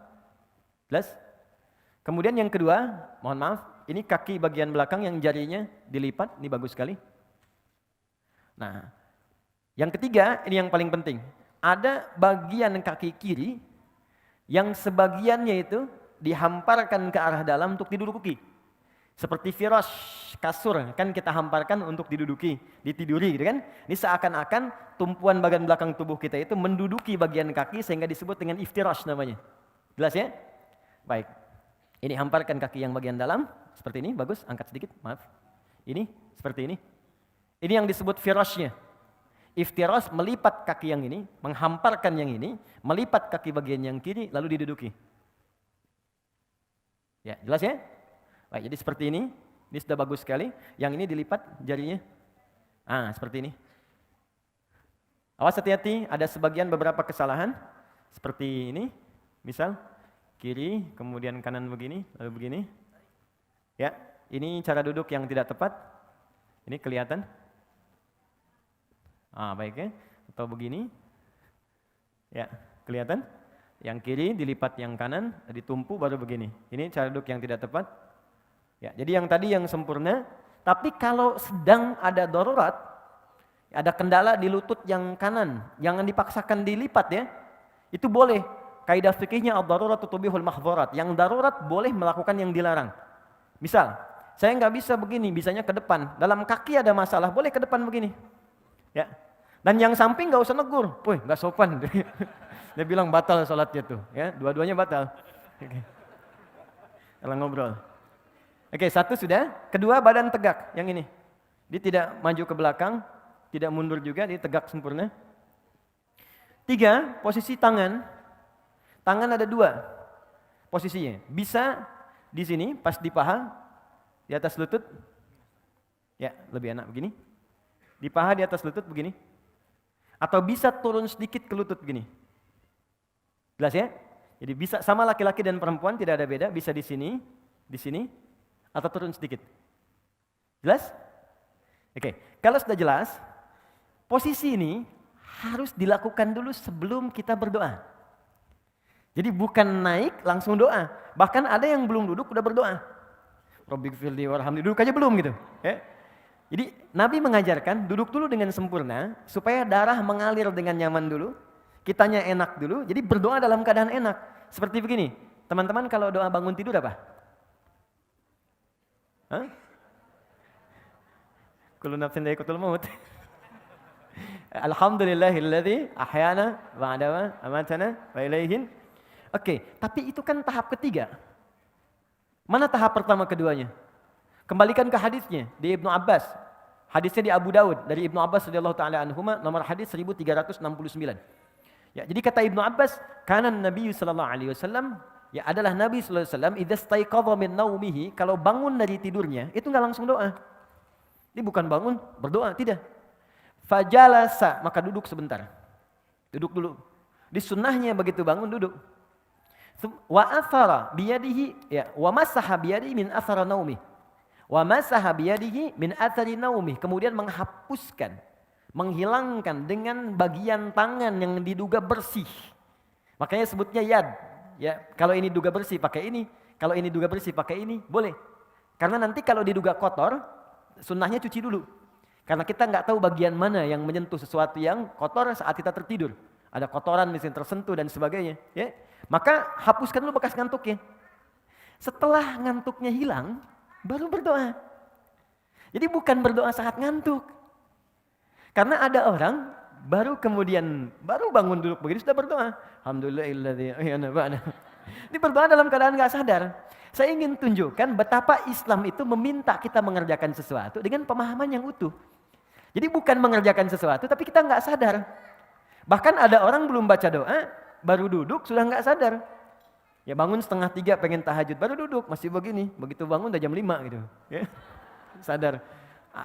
Jelas? Kemudian yang kedua, mohon maaf, ini kaki bagian belakang yang jarinya dilipat, ini bagus sekali. Nah, yang ketiga, ini yang paling penting. Ada bagian kaki kiri yang sebagiannya itu dihamparkan ke arah dalam untuk diduduki. Seperti firash, kasur, kan kita hamparkan untuk diduduki, ditiduri gitu kan. Ini seakan-akan tumpuan bagian belakang tubuh kita itu menduduki bagian kaki sehingga disebut dengan iftirash namanya. Jelas ya? Baik. Ini hamparkan kaki yang bagian dalam, seperti ini, bagus, angkat sedikit, maaf. Ini, seperti ini. Ini yang disebut firashnya. Iftirash melipat kaki yang ini, menghamparkan yang ini, melipat kaki bagian yang kiri, lalu diduduki. Ya, jelas ya? Baik, jadi seperti ini sudah bagus sekali. Yang ini dilipat jarinya. Seperti ini. Awas hati-hati, ada sebagian beberapa kesalahan. Seperti ini, misal. Kiri, kemudian kanan begini, lalu begini. Ya, ini cara duduk yang tidak tepat. Ini kelihatan. Baik ya. Atau begini. Ya, kelihatan. Yang kiri dilipat yang kanan, ditumpu baru begini. Ini cara duduk yang tidak tepat. Ya, jadi yang tadi yang sempurna. Tapi kalau sedang ada darurat, ada kendala di lutut yang kanan, jangan dipaksakan dilipat ya. Itu boleh. Kaidah fikihnya ad-darurat tubihul mahdzurat. Yang darurat boleh melakukan yang dilarang. Misal, saya nggak bisa begini, bisanya ke depan. Dalam kaki ada masalah, boleh ke depan begini. Ya. Dan yang samping nggak usah negur, woi nggak sopan. Dia bilang batal sholatnya tuh, ya dua-duanya batal. Oke. Kalau ngobrol. Oke, satu sudah. Kedua, badan tegak, yang ini. Dia tidak maju ke belakang, tidak mundur juga, dia tegak sempurna. 3, posisi tangan. Tangan ada 2 posisinya. Bisa di sini, pas di paha, di atas lutut. Ya, lebih enak begini. Di paha di atas lutut begini. Atau bisa turun sedikit ke lutut begini. Jelas ya? Jadi bisa sama laki-laki dan perempuan, tidak ada beda. Bisa di sini, atau turun sedikit. Jelas? Oke, kalau sudah jelas, posisi ini harus dilakukan dulu sebelum kita berdoa. Jadi bukan naik langsung doa. Bahkan ada yang belum duduk udah berdoa. Rabbighfirli warhamni, duduk aja belum gitu. Ya. Jadi Nabi mengajarkan duduk dulu dengan sempurna supaya darah mengalir dengan nyaman dulu, kitanya enak dulu. Jadi berdoa dalam keadaan enak. Seperti begini, teman-teman kalau doa bangun tidur apa? Hah? Kullu nafsin dha'iqatul maut. Alhamdulillahilladzi ahyana ba'da ma amatana wa ilaihin. Oke, tapi itu kan tahap ketiga. Mana tahap pertama keduanya? Kembalikan ke hadisnya di Ibnu Abbas. Hadisnya di Abu Daud dari Ibnu Abbas radhiyallahu taala anhuma, nomor hadis 1369. Ya, jadi kata Ibnu Abbas, kana Nabi sallallahu alaihi wasallam, ya adalah Nabi sallallahu alaihi wasallam idza staiqadha min naumihi, kalau bangun dari tidurnya itu enggak langsung doa. Ini bukan bangun berdoa, tidak. Fajalasa, maka duduk sebentar. Duduk dulu. Di sunnahnya begitu bangun duduk. Wa athara biyadihi, ya, wa masaha biyadihi min athara naumi. Wa masaha biyadihi min athari naumi. Kemudian menghapuskan, menghilangkan dengan bagian tangan yang diduga bersih. Makanya sebutnya yad. Ya, kalau ini diduga bersih pakai ini, kalau ini diduga bersih pakai ini, boleh. Karena nanti kalau diduga kotor, sunnahnya cuci dulu. Karena kita nggak tahu bagian mana yang menyentuh sesuatu yang kotor saat kita tertidur. Ada kotoran misalnya tersentuh dan sebagainya. Ya. Maka hapuskan dulu bekas ngantuknya. Setelah ngantuknya hilang, baru berdoa. Jadi bukan berdoa saat ngantuk. Karena ada orang baru bangun duduk begini sudah berdoa. Alhamdulillahilladzi ahyana ba'da. Ini berdoa dalam keadaan nggak sadar. Saya ingin tunjukkan betapa Islam itu meminta kita mengerjakan sesuatu dengan pemahaman yang utuh. Jadi bukan mengerjakan sesuatu tapi kita nggak sadar. Bahkan ada orang belum baca doa, baru duduk sudah nggak sadar. Ya bangun 2:30 pengen tahajud, baru duduk masih begini. Begitu bangun udah jam 5 gitu. Ya. Sadar.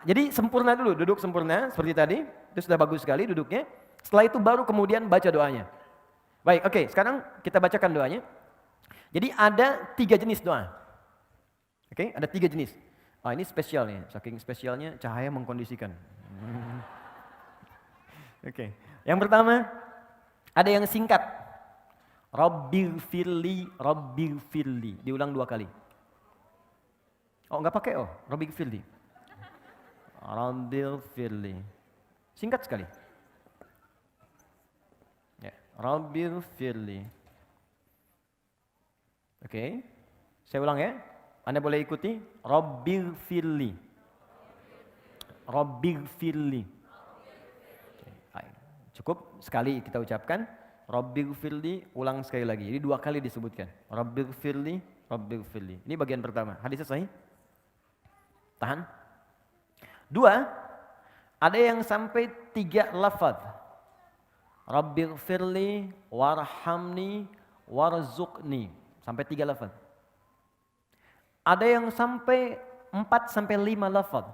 Jadi sempurna dulu, duduk sempurna seperti tadi. Itu sudah bagus sekali duduknya. Setelah itu baru kemudian baca doanya. Baik, oke, sekarang kita bacakan doanya. Jadi ada 3 jenis doa. Oke, ada 3 jenis. Ini spesialnya, saking spesialnya cahaya mengkondisikan. Oke. Yang pertama, ada yang singkat. Rabbighfirli, Rabbighfirli. Diulang 2 kali. Oh, enggak pakai Rabbighfirli. Rabbighfirli. Singkat sekali. Ya, Rabbighfirli. Oke. Saya ulang ya. Anda boleh ikuti. Rabbighfirli. Rabbighfirli. Cukup sekali kita ucapkan Rabbighfirli, ulang sekali lagi. Jadi 2 kali disebutkan. Rabbighfirli, Rabbighfirli. Ini bagian pertama. Hadisnya sahih? Tahan. 2, ada yang sampai 3 lafaz. Rabbighfirli, warhamni, warzuqni. Sampai 3 lafaz. Ada yang sampai 4 sampai 5 lafaz.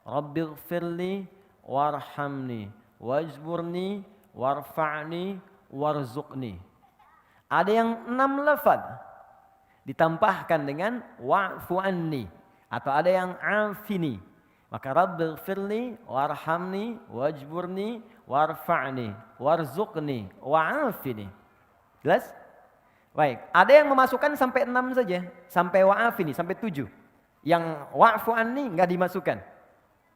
Rabbighfirli, warhamni, wajburni, warfa'ni, warzuqni. Ada yang 6 lafaz ditambahkan dengan wa'fu anni, atau ada yang afini. Maka rabbighfirli, warhamni, wajburni, warfa'ni, warzuqni, wa'afini. Jelas? Baik, ada yang memasukkan sampai 6 saja, sampai wa'afini, sampai 7. Yang wa'fu anni enggak dimasukkan.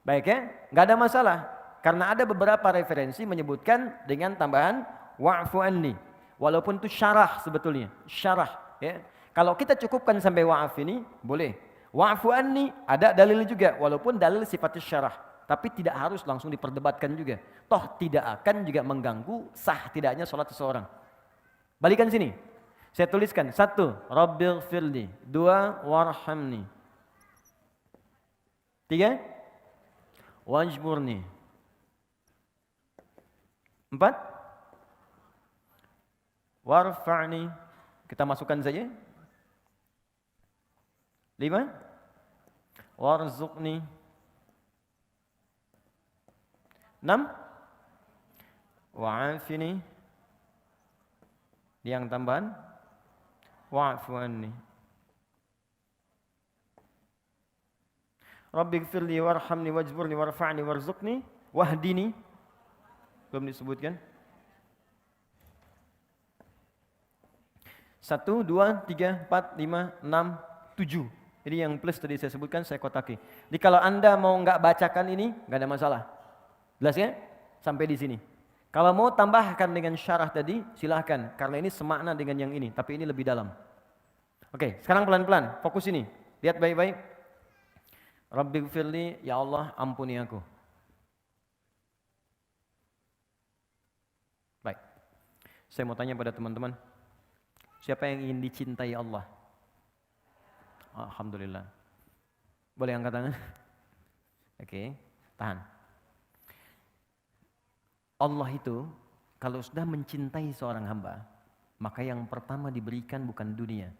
Baik ya, enggak ada masalah. Karena ada beberapa referensi menyebutkan dengan tambahan wa'fu anni. Walaupun itu syarah sebetulnya, syarah ya. Kalau kita cukupkan sampai wa'afini boleh. Wa'fu anni, ada dalil juga, walaupun dalil sifatnya syarah. Tapi tidak harus langsung diperdebatkan juga. Toh tidak akan juga mengganggu sah tidaknya sholat seseorang. Balikan sini. Saya tuliskan. 1. Rabbighfirli. 2. Warhamni. 3. Wajburni. 4. Warfa'ni. Kita masukkan saja. 5. Warzuqni. 6. Wa'afini. Yang tambahan. Wa'fu anni. Rabbighfirli warhamni wajburni warfa'ni warzuqni wahdini. Belum disebutkan. 1, 2, 3, 4, 5, 6, 7. Jadi yang plus tadi saya sebutkan saya kotaki. Jadi kalau Anda mau nggak bacakan ini nggak ada masalah. Jelas ya? Sampai di sini. Kalau mau tambahkan dengan syarah tadi silahkan. Karena ini semakna dengan yang ini. Tapi ini lebih dalam. Oke, sekarang pelan-pelan. Fokus ini. Lihat baik-baik. Rabbighfirli, ya Allah ampuni aku. Baik. Saya mau tanya pada teman-teman. Siapa yang ingin dicintai Allah? Alhamdulillah. Boleh angkat tangan? Oke, tahan. Allah itu kalau sudah mencintai seorang hamba, maka yang pertama diberikan bukan dunia.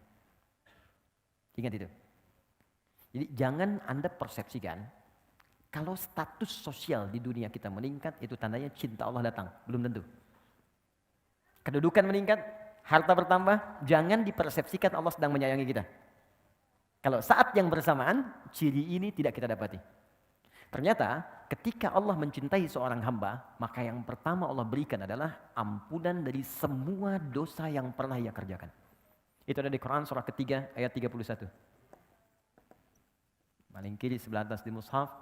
Ingat itu. Jadi jangan Anda persepsikan kalau status sosial di dunia kita meningkat itu tandanya cinta Allah datang. Belum tentu. Kedudukan meningkat, harta bertambah, jangan dipersepsikan Allah sedang menyayangi kita. Kalau saat yang bersamaan, ciri ini tidak kita dapati. Ternyata ketika Allah mencintai seorang hamba, maka yang pertama Allah berikan adalah ampunan dari semua dosa yang pernah ia kerjakan. Itu ada di Quran surah ketiga ayat 31. Paling kiri sebelah atas di mushaf.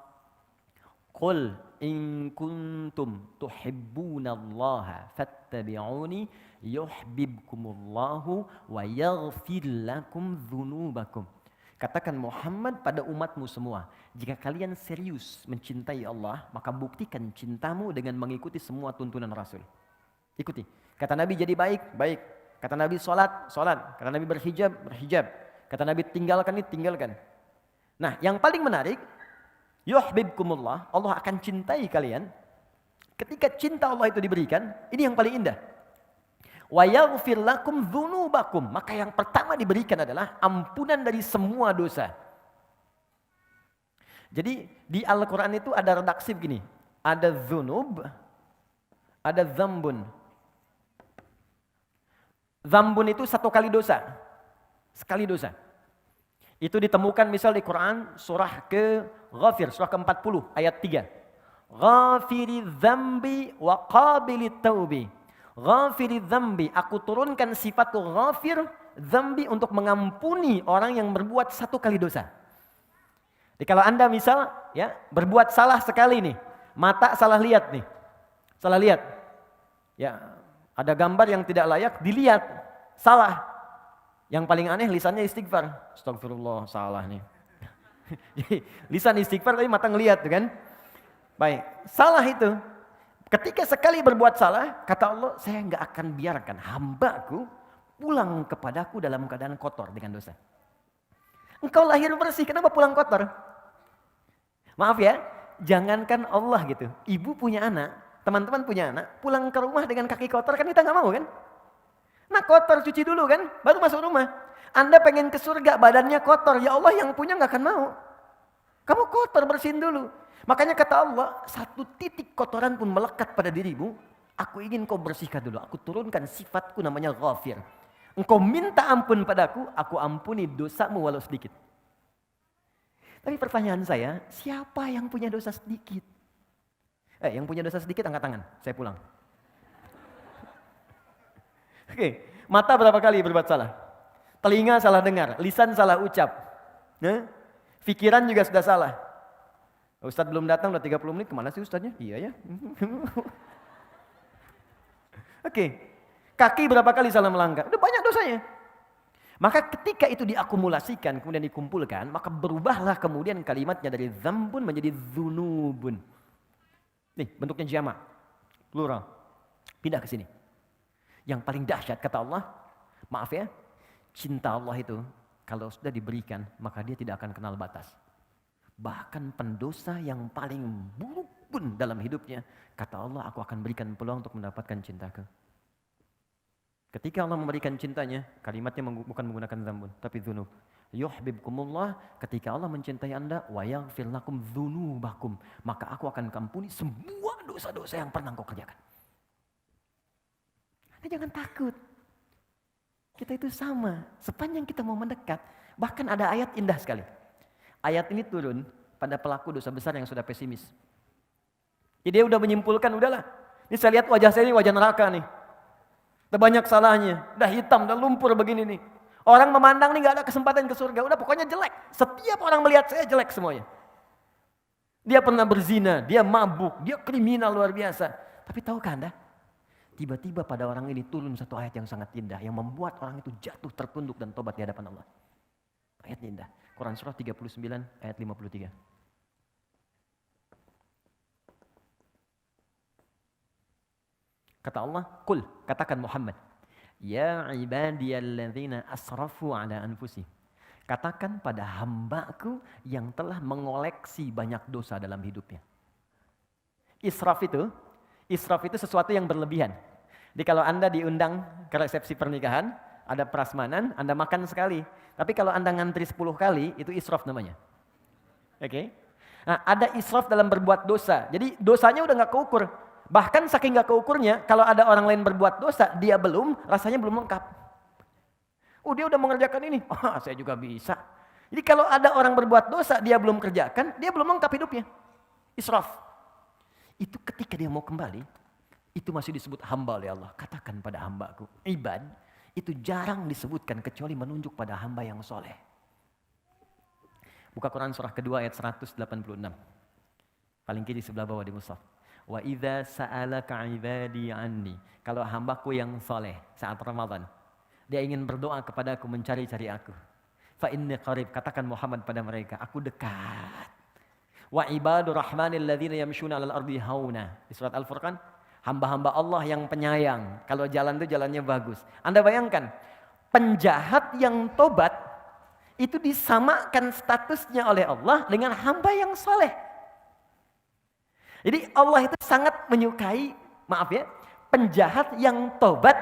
Qul in kuntum tuhibbunallaha fattabi'uni yuhibbukumullahu wa yaghfir lakum dzunubakum. Katakan Muhammad pada umatmu semua, jika kalian serius mencintai Allah, maka buktikan cintamu dengan mengikuti semua tuntunan Rasul. Ikuti. Kata Nabi jadi baik, baik. Kata Nabi sholat, sholat. Kata Nabi berhijab, berhijab. Kata Nabi tinggalkan ini, tinggalkan. Nah, yang paling menarik, yuhibbukumullah, Allah akan cintai kalian. Ketika cinta Allah itu diberikan, ini yang paling indah. Wa yaghfir lakum dzunubakum, maka yang pertama diberikan adalah ampunan dari semua dosa. Jadi di Al-Qur'an itu ada redaksi begini, ada dzunub, ada dzambun. Dzambun itu satu kali dosa. Sekali dosa. Itu ditemukan misal di Quran surah ke-Ghafir, surah ke-40 ayat 3. Ghafiri dzambi wa qabilit taubi. Ghafiri dzambi, aku turunkan sifat ghafir dzambi untuk mengampuni orang yang berbuat satu kali dosa. Jadi kalau Anda misal ya berbuat salah sekali nih, mata salah lihat nih. Salah lihat. Ya, ada gambar yang tidak layak dilihat, salah. Yang paling aneh lisannya istighfar. Astagfirullah, salah nih. Jadi, lisan istighfar tapi mata ngelihat kan. Baik, salah itu. Ketika sekali berbuat salah, kata Allah, saya enggak akan biarkan hambaku pulang kepadaku dalam keadaan kotor dengan dosa. Engkau lahir bersih, kenapa pulang kotor? Maaf ya, jangankan Allah gitu. Ibu punya anak, teman-teman punya anak, pulang ke rumah dengan kaki kotor kan kita enggak mau kan? Nah kotor cuci dulu kan, baru masuk rumah. Anda pengen ke surga, badannya kotor. Ya Allah yang punya gak akan mau. Kamu kotor, bersihin dulu. Makanya kata Allah, satu titik kotoran pun melekat pada dirimu. Aku ingin kau bersihkan dulu. Aku turunkan sifatku namanya ghafir. Engkau minta ampun padaku, aku ampuni dosamu walau sedikit. Tapi pertanyaan saya, siapa yang punya dosa sedikit? Yang punya dosa sedikit angkat tangan, saya pulang. Oke, mata berapa kali berbuat salah? Telinga salah dengar, lisan salah ucap. Pikiran juga sudah salah. Ustadz belum datang, udah 30 menit, kemana sih Ustadznya? Iya ya. Oke, kaki berapa kali salah melangkah? Udah banyak dosanya. Maka ketika itu diakumulasikan, kemudian dikumpulkan, maka berubahlah kemudian kalimatnya dari dzambun menjadi dzunubun. Nih, bentuknya jamak, plural. Pindah ke sini. Yang paling dahsyat kata Allah, maaf ya, cinta Allah itu kalau sudah diberikan, maka dia tidak akan kenal batas. Bahkan pendosa yang paling buruk pun dalam hidupnya, kata Allah, aku akan berikan peluang untuk mendapatkan cintaku. Ketika Allah memberikan cintanya, kalimatnya bukan menggunakan dzambun, tapi dzunub. Yuhibbukumullah, ketika Allah mencintai Anda, wa yaghfir lakum dzunubakum, maka aku akan ampuni semua dosa-dosa yang pernah kau kerjakan. Anda jangan takut. Kita itu sama, sepanjang kita mau mendekat. Bahkan ada ayat indah sekali. Ayat ini turun pada pelaku dosa besar yang sudah pesimis. Jadi dia udah menyimpulkan, udahlah. Ini saya lihat wajah saya ini wajah neraka nih. Udah banyak salahnya, udah hitam, udah lumpur begini nih. Orang memandang nih gak ada kesempatan ke surga, udah pokoknya jelek. Setiap orang melihat saya jelek semuanya. Dia pernah berzina, dia mabuk, dia kriminal luar biasa. Tapi tahukah Anda? Tiba-tiba pada orang ini turun satu ayat yang sangat indah, yang membuat orang itu jatuh tertunduk dan tobat di hadapan Allah. Ayatnya indah. Quran surah 39 ayat 53. Kata Allah, "Qul," katakan Muhammad, "Ya ibadiyalladzina asrafu ala anfusihim." Katakan pada hambaku yang telah mengoleksi banyak dosa dalam hidupnya. Israf itu sesuatu yang berlebihan. Jadi kalau Anda diundang ke resepsi pernikahan, ada prasmanan, Anda makan sekali. Tapi kalau Anda ngantri 10 kali, itu israf namanya. Oke? Nah, ada israf dalam berbuat dosa. Jadi dosanya udah gak keukur. Bahkan saking gak keukurnya, kalau ada orang lain berbuat dosa, dia belum, rasanya belum lengkap. Oh, dia udah mengerjakan ini. Oh, saya juga bisa. Jadi kalau ada orang berbuat dosa, dia belum kerjakan, dia belum lengkap hidupnya. Israf. Itu ketika dia mau kembali, itu masih disebut hamba oleh Allah. Katakan pada hambaku, ibad, itu jarang disebutkan kecuali menunjuk pada hamba yang soleh. Buka Quran surah kedua ayat 186. Paling kiri sebelah bawah di mushaf. Wa idza sa'alaka 'ibadi 'anni. Kalau hambaku yang soleh saat Ramadan, dia ingin berdoa kepadaku, mencari-cari aku. Fa inni qarib, katakan Muhammad pada mereka, aku dekat. Wa ibadur rahmanil ladzina yamshuna 'alal ardi hauna. Di surat Al-Furqan, hamba-hamba Allah yang penyayang. Kalau jalan itu jalannya bagus. Anda bayangkan, penjahat yang tobat itu disamakan statusnya oleh Allah dengan hamba yang soleh. Jadi Allah itu sangat menyukai, maaf ya, penjahat yang tobat,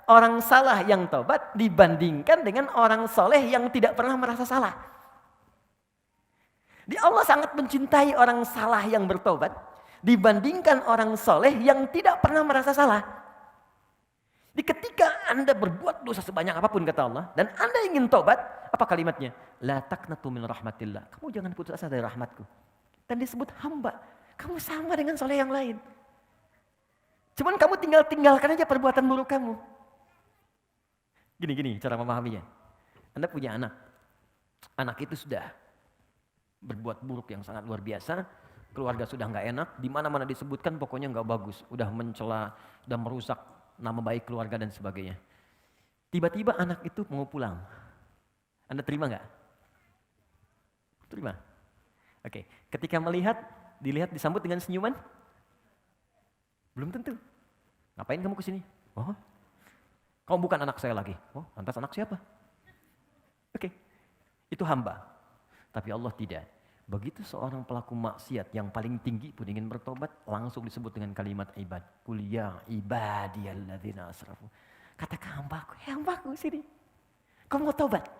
orang salah yang tobat dibandingkan dengan orang soleh yang tidak pernah merasa salah. Jadi Allah sangat mencintai orang salah yang bertobat dibandingkan orang soleh yang tidak pernah merasa salah. Jadi ketika Anda berbuat dosa sebanyak apapun kata Allah dan Anda ingin tobat, apa kalimatnya? La taqnatu min rahmatillah. Kamu jangan putus asa dari rahmatku. Dan disebut hamba. Kamu sama dengan soleh yang lain. Cuman kamu tinggalkan aja perbuatan buruk kamu. Gini cara memahaminya. Anda punya anak. Anak itu sudah berbuat buruk yang sangat luar biasa. Keluarga sudah nggak enak. Di mana-mana disebutkan pokoknya nggak bagus. Udah mencela, udah merusak nama baik keluarga dan sebagainya. Tiba-tiba anak itu mau pulang. Anda terima nggak? Terima. Oke. Ketika dilihat disambut dengan senyuman? Belum tentu. Ngapain kamu kesini? Oh, kamu bukan anak saya lagi. Oh, lantas anak siapa? Oke, itu hamba. Tapi Allah tidak. Begitu seorang pelaku maksiat yang paling tinggi pun ingin bertobat, langsung disebut dengan kalimat ibad. Qul ya ibadiyalladzina asrafu. Katakan hambaku sini. Kamu mau tobat?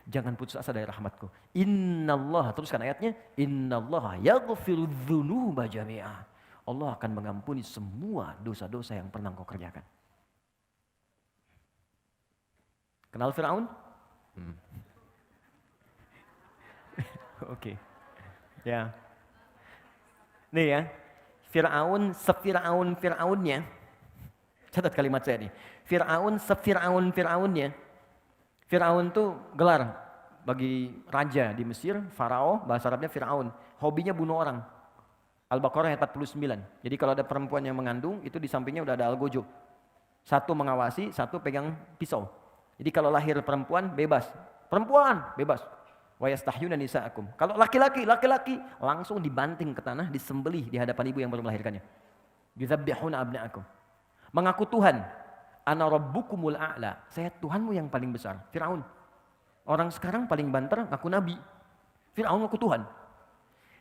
Jangan putus asa dari rahmatku. Innallaha, teruskan ayatnya. Innallaha yaghfiru dzunuba jami'ah. Allah akan mengampuni semua dosa-dosa yang pernah kau kerjakan. Kenal Fir'aun? Oke. Ya. Nih ya. Fir'aunnya. Catat kalimat saya nih. Fir'aunnya. Fir'aun itu gelar bagi raja di Mesir, Farao, bahasa Arabnya Fir'aun. Hobinya bunuh orang. Al-Baqarah ayat 49. Jadi kalau ada perempuan yang mengandung, itu di sampingnya udah ada algojo. Satu mengawasi, satu pegang pisau. Jadi kalau lahir perempuan bebas. Perempuan bebas. Wa yastahyuna nisaakum. Kalau laki-laki langsung dibanting ke tanah, disembelih di hadapan ibu yang baru melahirkannya. Yuzabbihuna abna'akum. Mengaku Tuhan. Ana rabbukumul a'la. Saya Tuhanmu yang paling besar. Firaun. Orang sekarang paling banter ngaku nabi. Firaun ngaku Tuhan.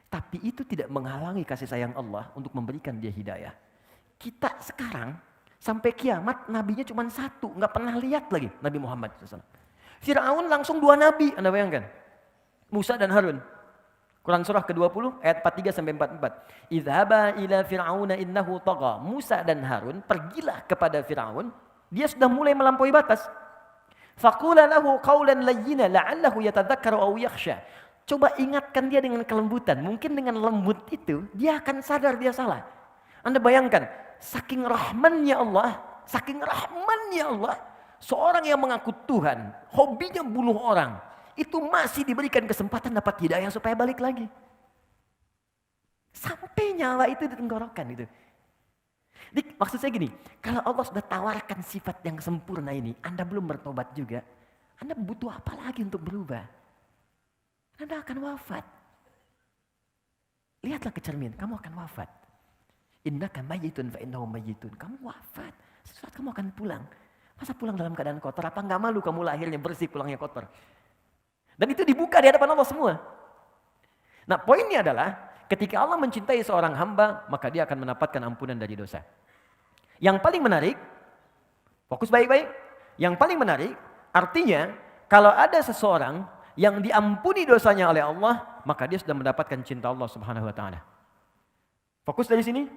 Tapi itu tidak menghalangi kasih sayang Allah untuk memberikan dia hidayah. Kita sekarang sampai kiamat nabinya cuma satu, nggak pernah lihat lagi Nabi Muhammad SAW. Firaun langsung 2 nabi, Anda bayangkan. Musa dan Harun. Quran surah ke-20 ayat 43 sampai 44. Idhaba ila fir'auna innahu tagha. Musa dan Harun pergilah kepada Firaun, dia sudah mulai melampaui batas. Faqula lahu qawlan layyina la'allahu yatadhakkaru aw yakhsha. Coba ingatkan dia dengan kelembutan. Mungkin dengan lembut itu dia akan sadar dia salah. Anda bayangkan, saking rahmannya Allah, seorang yang mengaku Tuhan, hobinya bunuh orang, itu masih diberikan kesempatan dapat hidayah supaya balik lagi. Sampai nyawa itu di tenggorokan itu. Jadi, maksud saya gini, kalau Allah sudah tawarkan sifat yang sempurna ini, Anda belum bertobat juga, Anda butuh apa lagi untuk berubah? Anda akan wafat. Lihatlah ke cermin, kamu akan wafat. Innaka mayyitun fa innahum mayyitun. Kamu wafat, sesuatu kamu akan pulang. Masa pulang dalam keadaan kotor? Apa enggak malu kamu lahirnya bersih, pulangnya kotor? Dan itu dibuka di hadapan Allah semua. Nah, poinnya adalah ketika Allah mencintai seorang hamba, maka dia akan mendapatkan ampunan dari dosa. Yang paling menarik, fokus baik-baik. Yang paling menarik, artinya kalau ada seseorang yang diampuni dosanya oleh Allah, maka dia sudah mendapatkan cinta Allah Subhanahu wa taala. Fokus dari sini.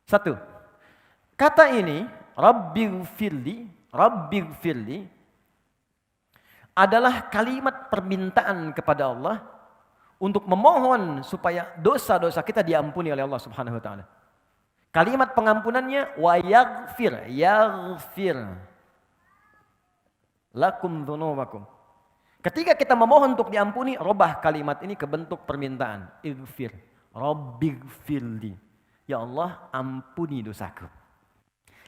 1. Kata ini, Rabbighfirli adalah kalimat permintaan kepada Allah untuk memohon supaya dosa-dosa kita diampuni oleh Allah Subhanahu wa taala. Kalimat pengampunannya wa yaghfir lakum dzunubakum. Ketika kita memohon untuk diampuni, robah kalimat ini ke bentuk permintaan. Ighfir, Rabbighfirli. Ya Allah, ampuni dosaku.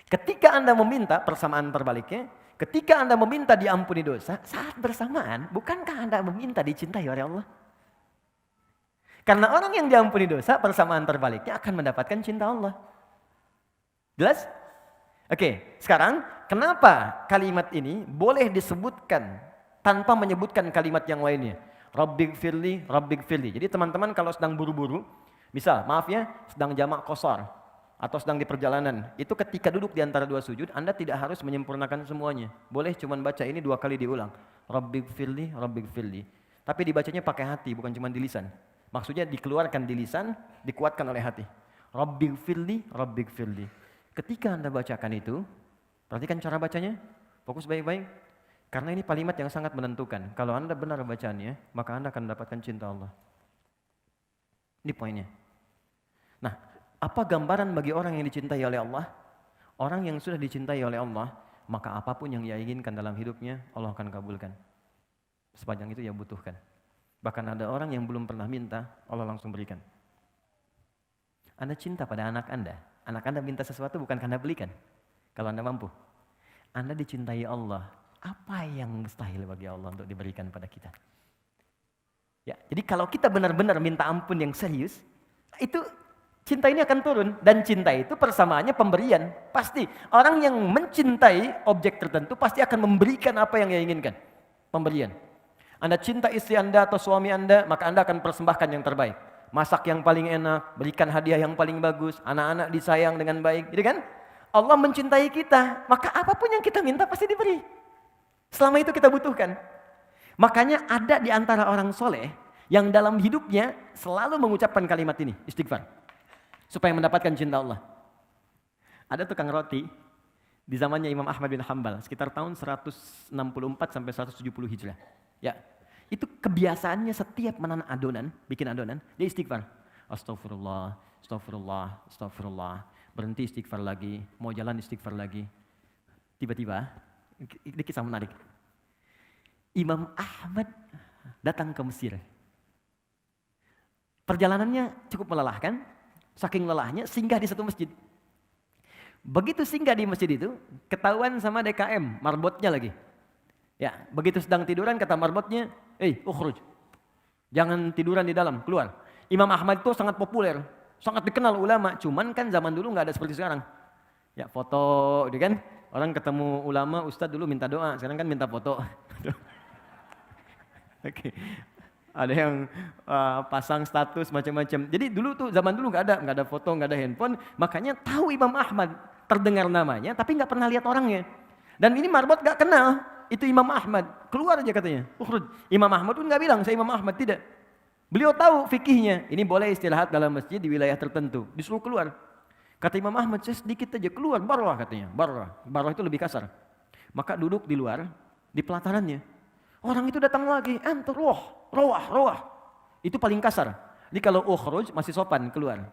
Ketika Anda meminta, persamaan terbaliknya, ketika Anda meminta diampuni dosa, saat bersamaan, bukankah Anda meminta dicintai oleh Allah? Karena orang yang diampuni dosa, persamaan terbaliknya akan mendapatkan cinta Allah. Jelas? Oke, sekarang kenapa kalimat ini boleh disebutkan tanpa menyebutkan kalimat yang lainnya? Rabbighfirli. Jadi teman-teman kalau sedang buru-buru, misal maaf ya, sedang jamak qashar atau sedang di perjalanan, itu ketika duduk di antara 2 sujud, Anda tidak harus menyempurnakan semuanya. Boleh cuman baca ini 2 kali diulang. Rabbighfirli. Tapi dibacanya pakai hati, bukan cuma di lisan. Maksudnya dikeluarkan di lisan, dikuatkan oleh hati. Rabbighfirli. Ketika Anda bacakan itu, perhatikan cara bacanya, fokus baik-baik. Karena ini kalimat yang sangat menentukan. Kalau Anda benar bacanya, maka Anda akan mendapatkan cinta Allah. Ini poinnya. Nah, apa gambaran bagi orang yang dicintai oleh Allah? Orang yang sudah dicintai oleh Allah, maka apapun yang ia inginkan dalam hidupnya, Allah akan kabulkan. Sepanjang itu ia butuhkan. Bahkan ada orang yang belum pernah minta, Allah langsung berikan. Anda cinta pada anak Anda minta sesuatu bukan karena belikan. Kalau Anda mampu. Anda dicintai Allah. Apa yang mustahil bagi Allah untuk diberikan pada kita? Ya, jadi kalau kita benar-benar minta ampun yang serius, itu cinta ini akan turun. Dan cinta itu persamaannya pemberian. Pasti orang yang mencintai objek tertentu pasti akan memberikan apa yang ia inginkan. Pemberian. Anda cinta istri Anda atau suami Anda, maka Anda akan persembahkan yang terbaik. Masak yang paling enak, berikan hadiah yang paling bagus, anak-anak disayang dengan baik, gitu kan? Allah mencintai kita, maka apapun yang kita minta pasti diberi. Selama itu kita butuhkan. Makanya ada di antara orang soleh yang dalam hidupnya selalu mengucapkan kalimat ini, istighfar, supaya mendapatkan cinta Allah. Ada tukang roti di zamannya Imam Ahmad bin Hanbal, sekitar tahun 164 sampai 170 Hijrah. Ya, itu kebiasaannya setiap adonan, bikin adonan, dia istighfar. Astagfirullah. Berhenti istighfar lagi, mau jalan istighfar lagi. Tiba-tiba, ini kisah menarik. Imam Ahmad datang ke Mesir. Perjalanannya cukup melelahkan, saking lelahnya singgah di satu masjid. Begitu singgah di masjid itu, ketahuan sama DKM, marbotnya lagi. Ya, begitu sedang tiduran kata marbotnya, ukhruj. Jangan tiduran di dalam, keluar. Imam Ahmad itu sangat populer, sangat dikenal ulama. Cuman kan zaman dulu nggak ada seperti sekarang. Ya foto, gitu kan. Orang ketemu ulama, ustadz dulu minta doa, sekarang kan minta foto. Oke. Ada yang pasang status macam-macam. Jadi dulu tuh zaman dulu nggak ada foto, nggak ada handphone. Makanya tahu Imam Ahmad, terdengar namanya, tapi nggak pernah lihat orangnya. Dan ini marbot nggak kenal. Itu Imam Ahmad, keluar aja katanya. Imam Ahmad pun nggak bilang saya Imam Ahmad, tidak. Beliau tahu fikihnya, ini boleh istirahat dalam masjid di wilayah tertentu, disuruh keluar. Kata Imam Ahmad, saya sedikit aja keluar, barwah katanya, barwah itu lebih kasar. Maka duduk di luar, di pelatarannya. Orang itu datang lagi, rawah, itu paling kasar. Jadi kalau ukhruj masih sopan keluar.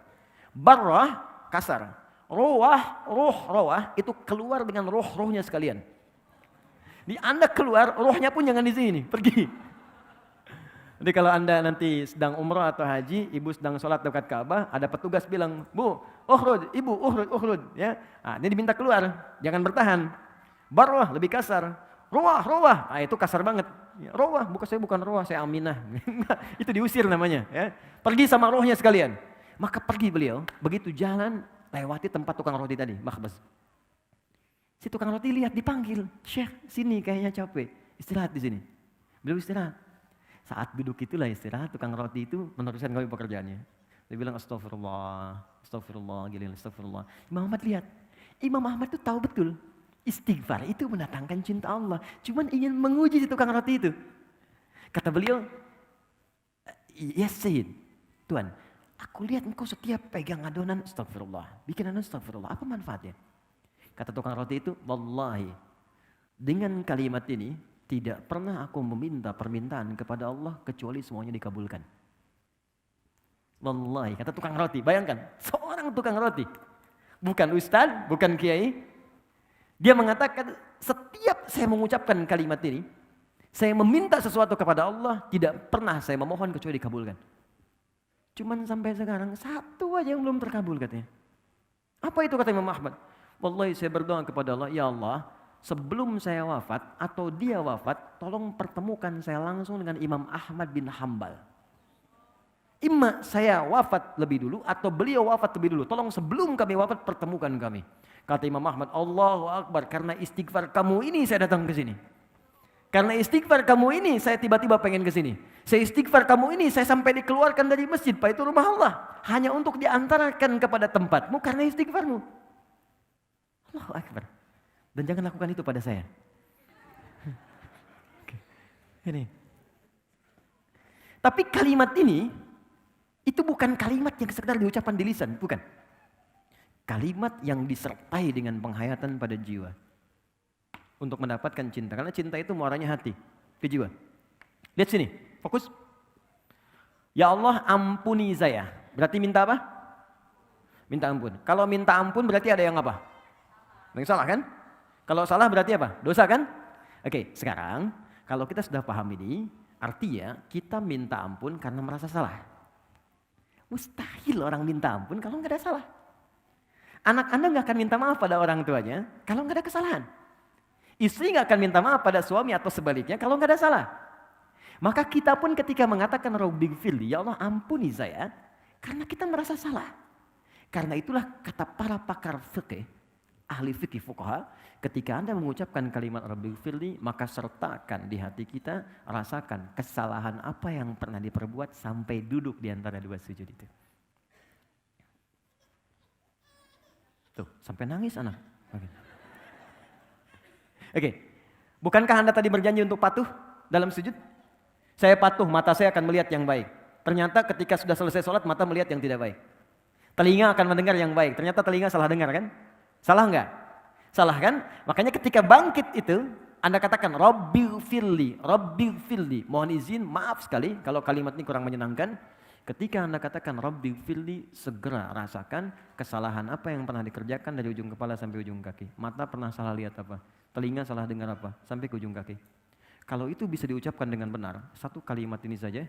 Barwah kasar, rawah itu keluar dengan rohnya sekalian. Di Anda keluar, rohnya pun jangan di sini, pergi. Jadi kalau Anda nanti sedang umrah atau haji, ibu sedang sholat dekat Ka'bah, ada petugas bilang, Bu, ibu, ukhruj, ya. Nah, ini diminta keluar, jangan bertahan. Barwah, lebih kasar. Rawah, itu kasar banget. Rawah, bukan rawah, saya Aminah. Itu diusir namanya, ya. Pergi sama rohnya sekalian. Maka pergi beliau, begitu jalan, lewati tempat tukang roti tadi, makhbaz. Si tukang roti lihat dipanggil, Syekh sini kayaknya capek, istirahat di sini. Beliau istirahat. Saat duduk itulah istirahat, tukang roti itu meneruskan kembali pekerjaannya. Dia bilang astagfirullah, astagfirullah. Imam Ahmad lihat, Imam Ahmad itu tahu betul, istighfar itu mendatangkan cinta Allah. Cuman ingin menguji si tukang roti itu. Kata beliau, yes Sayyid, Tuhan, aku lihat engkau setiap pegang adonan astagfirullah, bikin adonan astagfirullah, apa manfaatnya? Kata tukang roti itu, wallahi, dengan kalimat ini, tidak pernah aku meminta permintaan kepada Allah, kecuali semuanya dikabulkan. Wallahi, kata tukang roti, bayangkan, seorang tukang roti, bukan ustaz, bukan kiai, dia mengatakan, setiap saya mengucapkan kalimat ini, saya meminta sesuatu kepada Allah, tidak pernah saya memohon kecuali dikabulkan. Cuman sampai sekarang, satu aja yang belum terkabul katanya. Apa itu kata Imam Ahmad? Wallahi saya berdoa kepada Allah, ya Allah, sebelum saya wafat atau dia wafat, tolong pertemukan saya langsung dengan Imam Ahmad bin Hambal. Imma saya wafat lebih dulu atau beliau wafat lebih dulu. Tolong sebelum kami wafat pertemukan kami. Kata Imam Ahmad, Allahu Akbar, karena istighfar kamu ini saya datang ke sini. Karena istighfar kamu ini saya tiba-tiba pengen ke sini. Saya istighfar kamu ini saya sampai dikeluarkan dari masjid, Pak, itu rumah Allah. Hanya untuk diantarkan kepada tempatmu karena istighfarmu. Allahu Akbar. Dan jangan lakukan itu pada saya. Ini. Tapi kalimat ini, itu bukan kalimat yang sekedar diucapkan di lisan, bukan. Kalimat yang disertai dengan penghayatan pada jiwa. Untuk mendapatkan cinta. Karena cinta itu muaranya hati, ke jiwa. Lihat sini, fokus. Ya Allah ampuni saya. Berarti minta apa? Minta ampun. Kalau minta ampun berarti ada yang apa? Yang salah kan? Kalau salah berarti apa? Dosa kan? Oke, sekarang kalau kita sudah paham ini, artinya kita minta ampun karena merasa salah. Mustahil orang minta ampun kalau nggak ada salah. Anak Anda nggak akan minta maaf pada orang tuanya kalau nggak ada kesalahan. Istri nggak akan minta maaf pada suami atau sebaliknya kalau nggak ada salah. Maka kita pun ketika mengatakan Rabbighfirli, ya Allah ampuni saya, karena kita merasa salah. Karena itulah kata para pakar fikih, ahli fikih fuqaha, ketika Anda mengucapkan kalimat Rabbighfirli, maka sertakan di hati kita, rasakan kesalahan apa yang pernah diperbuat sampai duduk di antara dua sujud itu. Tuh, sampai nangis anak. Oke. Bukankah Anda tadi berjanji untuk patuh dalam sujud? Saya patuh, mata saya akan melihat yang baik. Ternyata ketika sudah selesai sholat, mata melihat yang tidak baik. Telinga akan mendengar yang baik. Ternyata telinga salah dengar kan? Salah enggak? Salah kan? Makanya ketika bangkit itu, Anda katakan Rabbighfirli, Rabbighfirli. Mohon izin, maaf sekali kalau kalimat ini kurang menyenangkan. Ketika Anda katakan Rabbighfirli, segera rasakan kesalahan apa yang pernah dikerjakan dari ujung kepala sampai ujung kaki. Mata pernah salah lihat apa? Telinga salah dengar apa? Sampai ke ujung kaki. Kalau itu bisa diucapkan dengan benar, satu kalimat ini saja,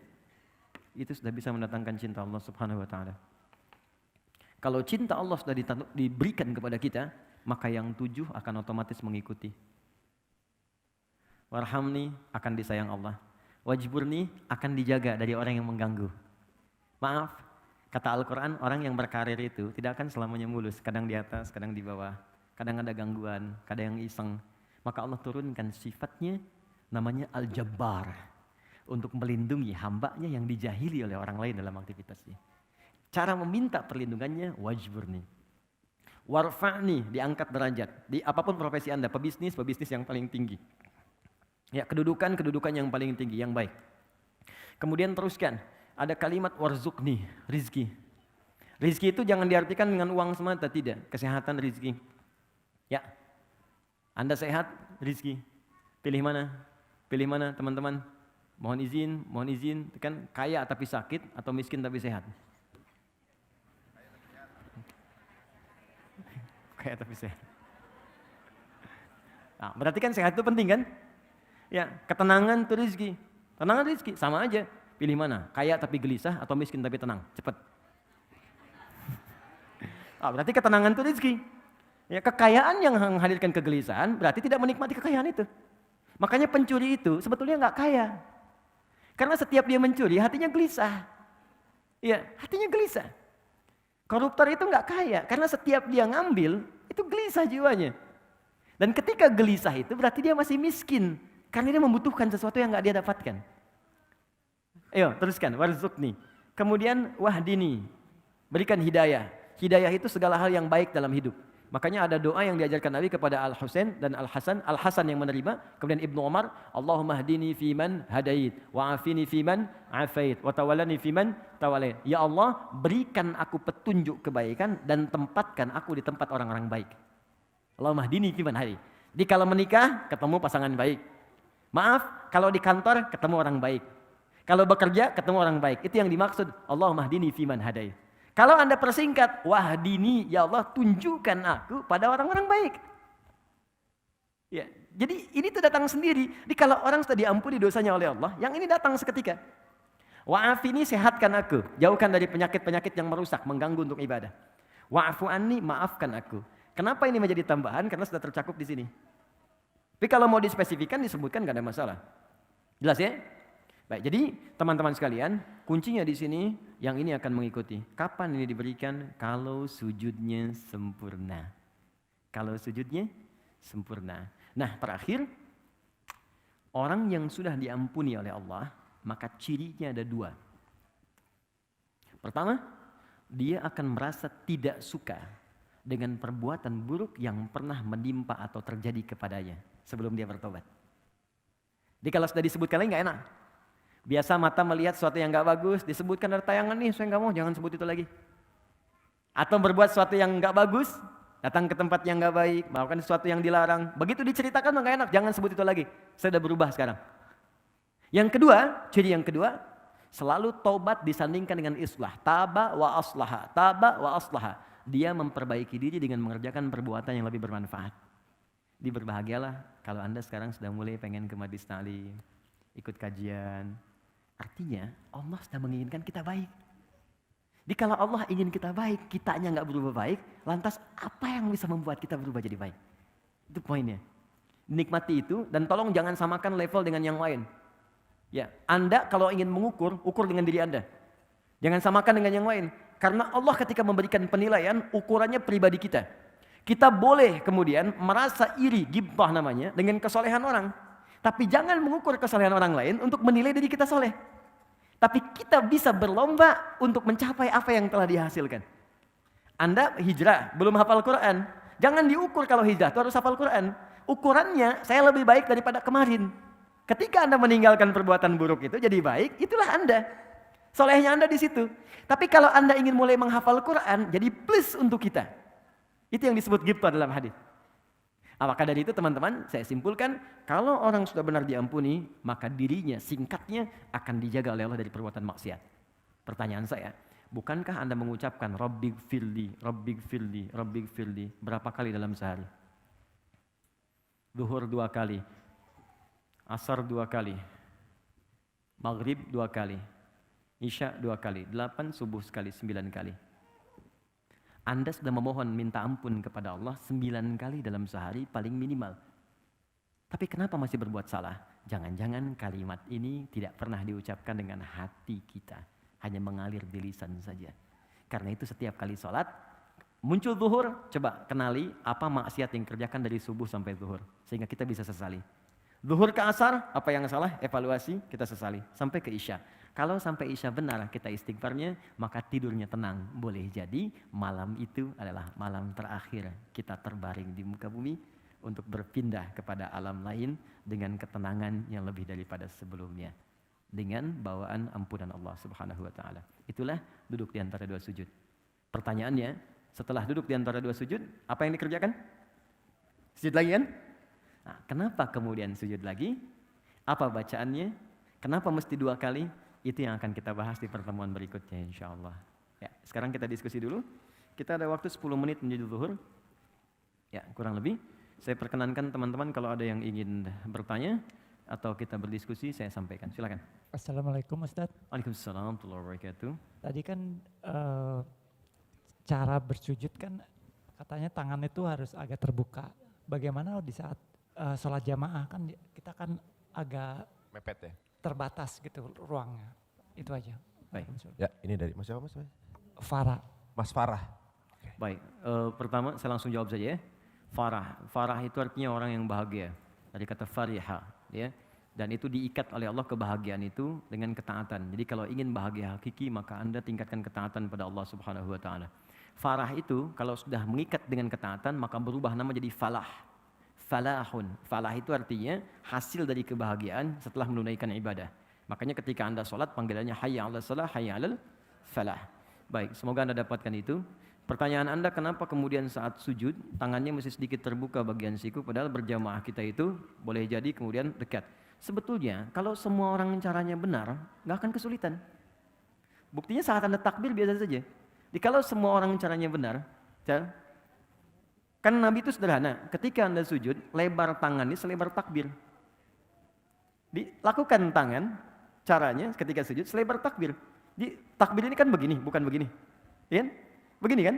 itu sudah bisa mendatangkan cinta Allah Subhanahu wa Ta'ala. Kalau cinta Allah sudah diberikan kepada kita, maka yang 7 akan otomatis mengikuti. warhamni akan disayang Allah. Wajburni akan dijaga dari orang yang mengganggu. Maaf, kata Al-Quran, orang yang berkarir itu tidak akan selamanya mulus. Kadang di atas, kadang di bawah. Kadang ada gangguan, kadang yang iseng. Maka Allah turunkan sifatnya namanya Al-Jabbar. Untuk melindungi hambanya yang dijahili oleh orang lain dalam aktivitasnya. Cara meminta perlindungannya, wajburni. Warfa'ni, diangkat derajat. Di apapun profesi Anda, pebisnis yang paling tinggi. Ya, kedudukan yang paling tinggi, yang baik. Kemudian teruskan, ada kalimat warzukni, rizki. Rizki itu jangan diartikan dengan uang semata, tidak. Kesehatan rizki. Ya, Anda sehat, rizki. Pilih mana? Pilih mana teman-teman? Mohon izin, kan kaya tapi sakit atau miskin tapi sehat? Kaya tapi sehat. Nah, berarti kan sehat itu penting kan? Ya, ketenangan itu rizki. Tenangan rizki, sama aja. Pilih mana? Kaya tapi gelisah atau miskin tapi tenang? Cepat. Nah, berarti ketenangan itu rizki. Ya, kekayaan yang menghadirkan kegelisahan berarti tidak menikmati kekayaan itu. Makanya pencuri itu sebetulnya nggak kaya. Karena setiap dia mencuri hatinya gelisah. Ya, hatinya gelisah. Koruptor itu nggak kaya karena setiap dia ngambil itu gelisah jiwanya. Dan ketika gelisah itu berarti dia masih miskin. Karena dia membutuhkan sesuatu yang nggak dia dapatkan. Ayo teruskan, warzukni. Kemudian wahdini, berikan hidayah. Hidayah itu segala hal yang baik dalam hidup. Makanya ada doa yang diajarkan Nabi kepada Al-Husain dan Al-Hasan. Al-Hasan yang menerima, kemudian Ibnu Umar, Allahumma hdini fiman hadait, wa'afini fiman afait, wa tawallani fiman tawallait. Ya Allah, berikan aku petunjuk kebaikan dan tempatkan aku di tempat orang-orang baik. Allahumma hdini fiman hadait. Jadi kalau menikah, ketemu pasangan baik. Maaf, kalau di kantor, ketemu orang baik. Kalau bekerja, ketemu orang baik. Itu yang dimaksud, Allahumma hdini fiman hadait. Kalau Anda persingkat, wahdini, ya Allah tunjukkan aku pada orang-orang baik. Ya, jadi ini tuh datang sendiri. Jadi kalau orang sudah diampuni dosanya oleh Allah, yang ini datang seketika. Wa'afini, sehatkan aku, jauhkan dari penyakit-penyakit yang merusak, mengganggu untuk ibadah. Wa'afu anni, maafkan aku. Kenapa ini menjadi tambahan? Karena sudah tercakup di sini. Tapi kalau mau dispesifikan, disebutkan nggak ada masalah. Jelas ya? Baik, jadi teman-teman sekalian, kuncinya di sini yang ini akan mengikuti. Kapan ini diberikan? Kalau sujudnya sempurna. Kalau sujudnya sempurna. Nah, terakhir, orang yang sudah diampuni oleh Allah, maka cirinya ada dua. Pertama, dia akan merasa tidak suka dengan perbuatan buruk yang pernah menimpa atau terjadi kepadanya sebelum dia bertobat. Jadi kalau sudah disebutkan lagi nggak enak. Biasa mata melihat sesuatu yang nggak bagus, disebutkan dari tayangan nih, saya nggak mau, jangan sebut itu lagi. Atau berbuat sesuatu yang nggak bagus, datang ke tempat yang nggak baik, melakukan sesuatu yang dilarang. Begitu diceritakan nggak enak, jangan sebut itu lagi. Saya sudah berubah sekarang. Yang kedua, ciri yang kedua, selalu taubat disandingkan dengan islah. Taba wa aslaha, taba wa aslaha. Dia memperbaiki diri dengan mengerjakan perbuatan yang lebih bermanfaat. Berbahagialah kalau Anda sekarang sudah mulai pengen ke majlis ta'lim, ikut kajian. Artinya Allah sudah menginginkan kita baik. Jadi kalau Allah ingin kita baik, kitanya nggak berubah baik, lantas apa yang bisa membuat kita berubah jadi baik? Itu poinnya. Nikmati itu dan tolong jangan samakan level dengan yang lain. Ya, Anda kalau ingin mengukur, ukur dengan diri Anda. Jangan samakan dengan yang lain. Karena Allah ketika memberikan penilaian, ukurannya pribadi kita. Kita boleh kemudian merasa iri, ghibthah namanya, dengan kesolehan orang. Tapi jangan mengukur kesalehan orang lain untuk menilai diri kita soleh. Tapi kita bisa berlomba untuk mencapai apa yang telah dihasilkan. Anda hijrah, belum hafal Quran. Jangan diukur kalau hijrah itu harus hafal Quran. Ukurannya saya lebih baik daripada kemarin. Ketika Anda meninggalkan perbuatan buruk itu jadi baik, itulah Anda. Solehnya Anda di situ. Tapi kalau Anda ingin mulai menghafal Quran, jadi plus untuk kita. Itu yang disebut ghibthah dalam hadis. Maka dari itu teman-teman, saya simpulkan, kalau orang sudah benar diampuni, maka dirinya, singkatnya, akan dijaga oleh Allah dari perbuatan maksiat. Pertanyaan saya, bukankah Anda mengucapkan Rabbighfirli, Rabbighfirli, Rabbighfirli berapa kali dalam sehari? Zuhur 2 kali, Asar 2 kali, Maghrib 2 kali, Isya 2 kali, 8, Subuh sekali, 9 kali. Anda sudah memohon minta ampun kepada Allah 9 kali dalam sehari paling minimal. Tapi kenapa masih berbuat salah? Jangan-jangan kalimat ini tidak pernah diucapkan dengan hati kita. Hanya mengalir di lisan saja. Karena itu setiap kali sholat, muncul zuhur, coba kenali apa maksiat yang kerjakan dari subuh sampai zuhur. Sehingga kita bisa sesali. Zuhur ke asar, apa yang salah? Evaluasi, kita sesali. Sampai ke isya. Kalau sampai isya benar kita istighfarnya, maka tidurnya tenang. Boleh jadi malam itu adalah malam terakhir kita terbaring di muka bumi untuk berpindah kepada alam lain dengan ketenangan yang lebih daripada sebelumnya. Dengan bawaan ampunan Allah Subhanahu wa taala. Itulah duduk di antara dua sujud. Pertanyaannya, setelah duduk di antara dua sujud, apa yang dikerjakan? Sujud lagi kan? Nah, kenapa kemudian sujud lagi? Apa bacaannya? Kenapa mesti 2 kali? Itu yang akan kita bahas di pertemuan berikutnya insyaallah. Ya, sekarang kita diskusi dulu. Kita ada waktu 10 menit menuju zuhur. Ya, kurang lebih. Saya perkenankan teman-teman kalau ada yang ingin bertanya atau kita berdiskusi, saya sampaikan. Silakan. Assalamualaikum Ustadz. Waalaikumsalam warahmatullahi wabarakatuh. Tadi kan cara bersujud kan katanya tangan itu harus agak terbuka. Bagaimana di saat sholat jamaah kan kita kan agak mepet ya. Terbatas gitu ruangnya. Itu aja. Baik. Ya, ini dari Mas siapa Mas? Farah. Mas Farah. Baik, pertama saya langsung jawab saja ya. Farah. Farah itu artinya orang yang bahagia. Dari kata fariha, ya. Dan itu diikat oleh Allah kebahagiaan itu dengan ketaatan. Jadi kalau ingin bahagia hakiki maka Anda tingkatkan ketaatan pada Allah Subhanahu wa taala. Farah itu kalau sudah mengikat dengan ketaatan maka berubah nama jadi falah. Falahun. Falah itu artinya hasil dari kebahagiaan setelah menunaikan ibadah. Makanya ketika Anda sholat panggilannya hayya 'alas shalah, hayya 'alal falah. Baik, semoga Anda dapatkan itu. Pertanyaan Anda kenapa kemudian saat sujud tangannya masih sedikit terbuka bagian siku padahal berjamaah kita itu boleh jadi kemudian dekat. Sebetulnya kalau semua orang caranya benar nggak akan kesulitan. Buktinya saat Anda takbir biasa saja. Jadi kalau semua orang caranya benar, kan Nabi itu sederhana. Ketika Anda sujud, lebar tangannya selebar takbir. Dilakukan tangan caranya ketika sujud selebar takbir. Di takbir ini kan begini, bukan begini. Ya? Begini kan?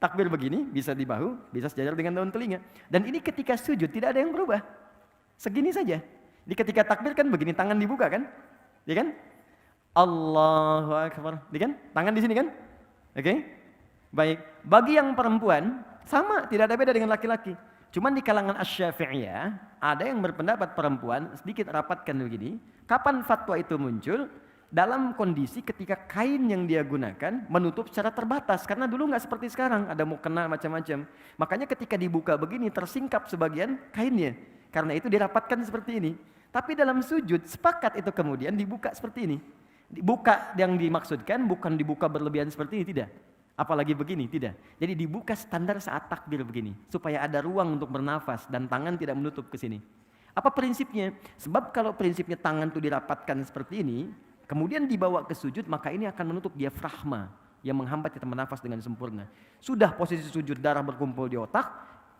Takbir begini, bisa di bahu, bisa sejajar dengan daun telinga. Dan ini ketika sujud tidak ada yang berubah. Segini saja. Jadi ketika takbir kan begini, tangan dibuka kan? Ya kan? Allahu Akbar. Ya kan? Tangan di sini kan? Oke? Baik. Bagi yang perempuan, sama, tidak ada beda dengan laki-laki. Cuman di kalangan Asy-Syafi'iyah, ada yang berpendapat perempuan sedikit rapatkan begini. Kapan fatwa itu muncul? Dalam kondisi ketika kain yang dia gunakan menutup secara terbatas. Karena dulu nggak seperti sekarang, ada mukena macam-macam. Makanya ketika dibuka begini tersingkap sebagian kainnya. Karena itu dirapatkan seperti ini. Tapi dalam sujud sepakat itu kemudian dibuka seperti ini. Dibuka yang dimaksudkan bukan dibuka berlebihan seperti ini, tidak. Apalagi begini, tidak. Jadi dibuka standar saat takbir begini. Supaya ada ruang untuk bernafas dan tangan tidak menutup ke sini. Apa prinsipnya? Sebab kalau prinsipnya tangan itu dirapatkan seperti ini, kemudian dibawa ke sujud, maka ini akan menutup diafragma yang menghambat kita bernafas dengan sempurna. Sudah posisi sujud darah berkumpul di otak,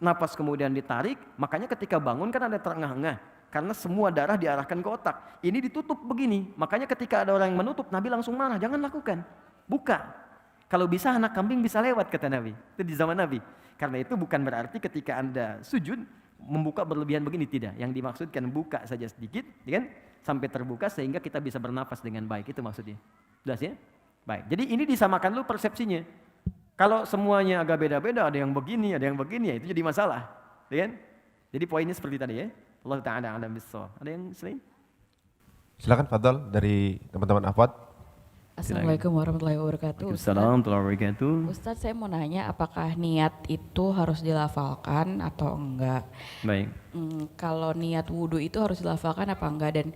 nafas kemudian ditarik, makanya ketika bangun kan ada terengah-engah. Karena semua darah diarahkan ke otak. Ini ditutup begini, makanya ketika ada orang yang menutup, Nabi langsung marah, jangan lakukan. Buka. Kalau bisa anak kambing bisa lewat kata Nabi. Itu di zaman Nabi. Karena itu bukan berarti ketika Anda sujud, membuka berlebihan begini, tidak. Yang dimaksudkan buka saja sedikit, ya kan? Sampai terbuka sehingga kita bisa bernafas dengan baik, itu maksudnya. Jelas ya? Baik, jadi ini disamakan dulu persepsinya. Kalau semuanya agak beda-beda, ada yang begini, ya itu jadi masalah. Ya kan? Jadi poinnya seperti tadi ya. Allah Ta'ala a'lam bissawab. Ada yang selain? Silakan Fadl dari teman-teman Afwad. Assalamualaikum warahmatullahi wabarakatuh. Waalaikumsalam warahmatullahi wabarakatuh. Ustadz, saya mau nanya apakah niat itu harus dilafalkan atau enggak? Baik. Kalau niat wudhu itu harus dilafalkan apa enggak? Dan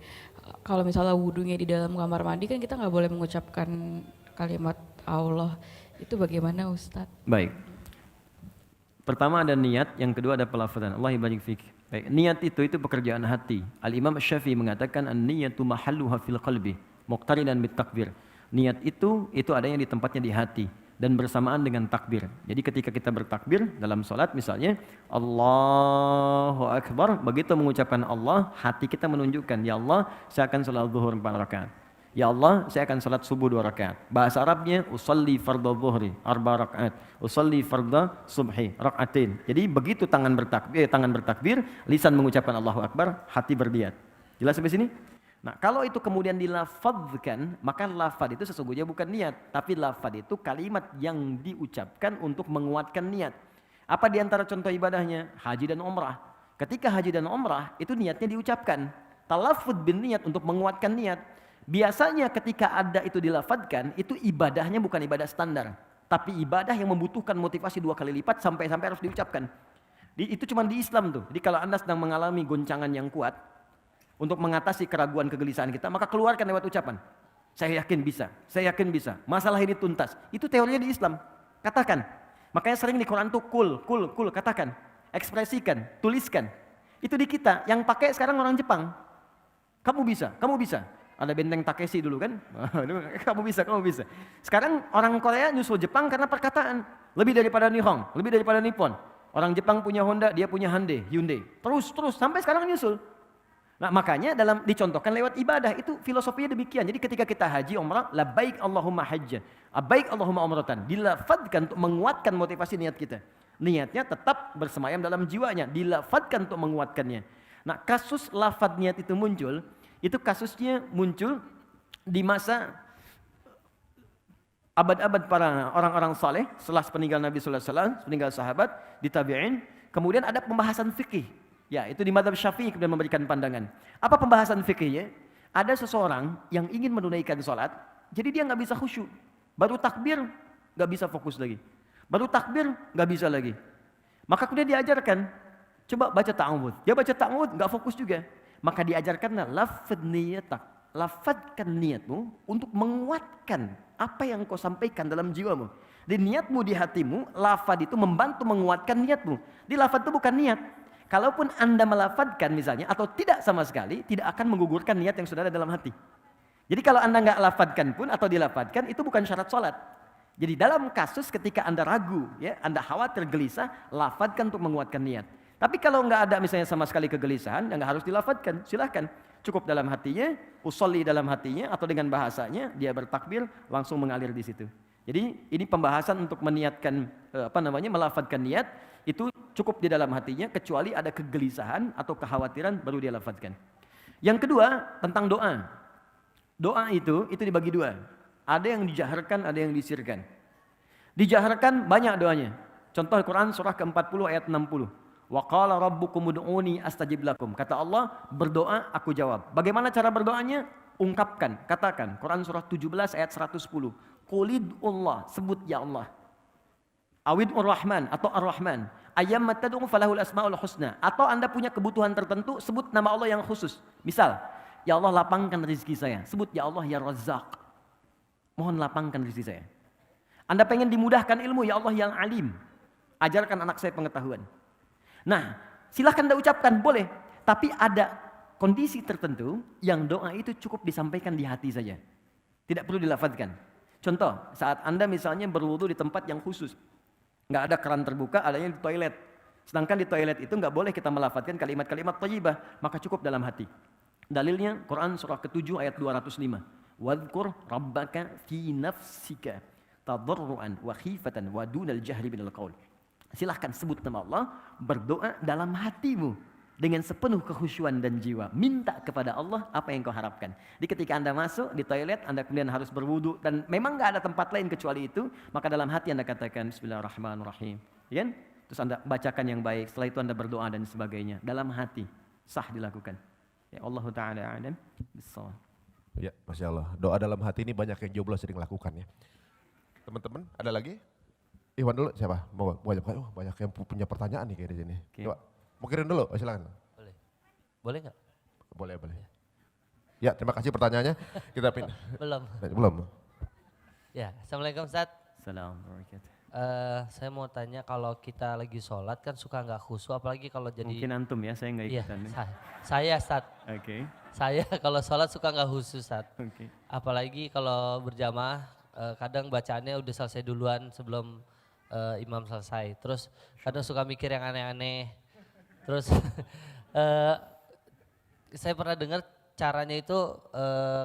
kalau misalnya wudhunya di dalam kamar mandi kan kita nggak boleh mengucapkan kalimat Allah. Itu bagaimana Ustadz? Baik. Pertama ada niat, yang kedua ada pelafazan. Allah barik fik. Baik. Niat itu pekerjaan hati. Al-Imam Syafi'i mengatakan an-niyatu mahalluha fil qalbi, muqtarinan bit takbir. Niat itu adanya di tempatnya di hati dan bersamaan dengan takbir. Jadi ketika kita bertakbir dalam sholat misalnya Allahu Akbar, begitu mengucapkan Allah, hati kita menunjukkan ya Allah saya akan sholat zuhur 4 rakaat. Ya Allah, saya akan salat subuh 2 rakaat. Bahasa Arabnya usolli fardhu dhuhri 4 rakaat, usolli fardhu subhi rakaatin. Jadi begitu tangan bertakbir, lisan mengucapkan Allahu Akbar, hati berniat. Jelas sampai sini? Nah, kalau itu kemudian dilafadzkan, maka lafadz itu sesungguhnya bukan niat, tapi lafadz itu kalimat yang diucapkan untuk menguatkan niat. Apa di antara contoh ibadahnya? Haji dan umrah. Ketika haji dan umrah, itu niatnya diucapkan. Talaffuz bin niat untuk menguatkan niat. Biasanya ketika ada itu dilafadzkan, itu ibadahnya bukan ibadah standar, tapi ibadah yang membutuhkan motivasi 2 kali lipat sampai harus diucapkan. Itu cuma di Islam tuh. Jadi kalau Anda sedang mengalami goncangan yang kuat untuk mengatasi keraguan kegelisahan kita, maka keluarkan lewat ucapan. Saya yakin bisa, saya yakin bisa. Masalah ini tuntas. Itu teorinya di Islam. Katakan. Makanya sering di Quran tuh kul, katakan, ekspresikan, tuliskan. Itu di kita. Yang pakai sekarang orang Jepang. Kamu bisa, kamu bisa. Ada benteng Takeshi dulu kan, kamu bisa. Sekarang orang Korea nyusul Jepang karena perkataan. Lebih daripada Nihon, lebih daripada Nippon. Orang Jepang punya Honda, dia punya Hyundai. Terus, sampai sekarang nyusul. Nah makanya dicontohkan lewat ibadah, itu filosofinya demikian. Jadi ketika kita haji, umrah, labbaik Allahumma hajjan, labbaik Allahumma umratan. Dilafadzkan untuk menguatkan motivasi niat kita. Niatnya tetap bersemayam dalam jiwanya, dilafadzkan untuk menguatkannya. Nah kasus lafadz niat itu muncul, itu kasusnya muncul di masa abad-abad para orang-orang saleh setelah peninggal Nabi sallallahu alaihi wasallam, peninggal sahabat, di tabi'in, kemudian ada pembahasan fikih. Ya, itu di mazhab Syafi'i kemudian memberikan pandangan. Apa pembahasan fikihnya? Ada seseorang yang ingin menunaikan salat, jadi dia nggak bisa khusyuk. Baru takbir nggak bisa fokus lagi. Baru takbir nggak bisa lagi. Maka kemudian diajarkan, coba baca ta'awudz. Dia baca ta'awudz nggak fokus juga. Maka diajarkanlah lafadzkan niatmu untuk menguatkan apa yang kau sampaikan dalam jiwamu. Di niatmu di hatimu, lafadz itu membantu menguatkan niatmu. Di lafadz itu bukan niat. Kalaupun Anda melafadzkan misalnya atau tidak sama sekali, tidak akan menggugurkan niat yang sudah ada dalam hati. Jadi kalau Anda nggak lafadzkan pun atau dilafadzkan, itu bukan syarat sholat. Jadi dalam kasus ketika Anda ragu, ya, Anda khawatir gelisah, lafadzkan untuk menguatkan niat. Tapi kalau nggak ada misalnya sama sekali kegelisahan, nggak harus dilafadzkan, silahkan. Cukup dalam hatinya, usolli dalam hatinya, atau dengan bahasanya, dia bertakbir, langsung mengalir di situ. Jadi ini pembahasan untuk meniatkan, melafadzkan niat, itu cukup di dalam hatinya, kecuali ada kegelisahan atau kekhawatiran, baru dia lafadzkan. Yang kedua, tentang doa. Doa itu dibagi 2. Ada yang dijaharkan, ada yang disirkan. Dijaharkan banyak doanya. Contoh Quran surah ke-40 ayat 60. Wa qala rabbukum ud'uni astajib lakum. Kata Allah, berdoa aku jawab. Bagaimana cara berdoanya? Ungkapkan, katakan. Quran surah 17 ayat 110. Qulidullah, sebut ya Allah. Awid'ur Rahman atau Ar-Rahman. Ayyamma tad'u falahul asmaul husna. Atau Anda punya kebutuhan tertentu, sebut nama Allah yang khusus. Misal, ya Allah lapangkan rezeki saya. Sebut ya Allah ya Razzaq. Mohon lapangkan rezeki saya. Anda pengen dimudahkan ilmu, ya Allah yang alim. Ajarkan anak saya pengetahuan. Nah, silahkan Anda ucapkan, boleh. Tapi ada kondisi tertentu yang doa itu cukup disampaikan di hati saja. Tidak perlu dilafadzkan. Contoh, saat Anda misalnya berwudu di tempat yang khusus. Nggak ada keran terbuka, adanya di toilet. Sedangkan di toilet itu nggak boleh kita melafadzkan kalimat-kalimat thayyibah, maka cukup dalam hati. Dalilnya Quran surah ke-7 ayat 205. Wadhkur rabbaka fi nafsika tadarruan wa khifatan wa dunal jahri minal qaul. Silahkan sebut nama Allah, berdoa dalam hatimu dengan sepenuh kekhusyuan dan jiwa. Minta kepada Allah apa yang kau harapkan. Jadi ketika Anda masuk di toilet, Anda kemudian harus berwudu dan memang nggak ada tempat lain kecuali itu, maka dalam hati Anda katakan Bismillahirrahmanirrahim. Ya? Terus Anda bacakan yang baik, setelah itu Anda berdoa dan sebagainya. Dalam hati, sah dilakukan. Ya Allah Ta'ala a'lam bissawab. Ya, Masya Allah. Doa dalam hati ini banyak yang jomblo sering lakukan ya. Teman-teman, ada lagi? Iwan dulu, siapa? Mau banyak yang punya pertanyaan nih kayak di sini. Okay. Coba, mau kirim dulu, silakan. Boleh. Boleh nggak? Boleh. Ya, terima kasih pertanyaannya. Kita pindah. Belum. Ya, Assalamualaikum Ustaz. Assalamualaikum. Saya mau tanya, kalau kita lagi sholat kan suka nggak khusyuk, apalagi kalau jadi... Mungkin antum ya, saya nggak ikutan. Iya, saya Ustaz. Oke. Saya kalau sholat suka nggak khusyuk Ustaz. Oke. Apalagi kalau berjamaah, kadang bacaannya udah selesai duluan sebelum imam selesai. Terus kadang suka mikir yang aneh-aneh. Terus saya pernah dengar caranya itu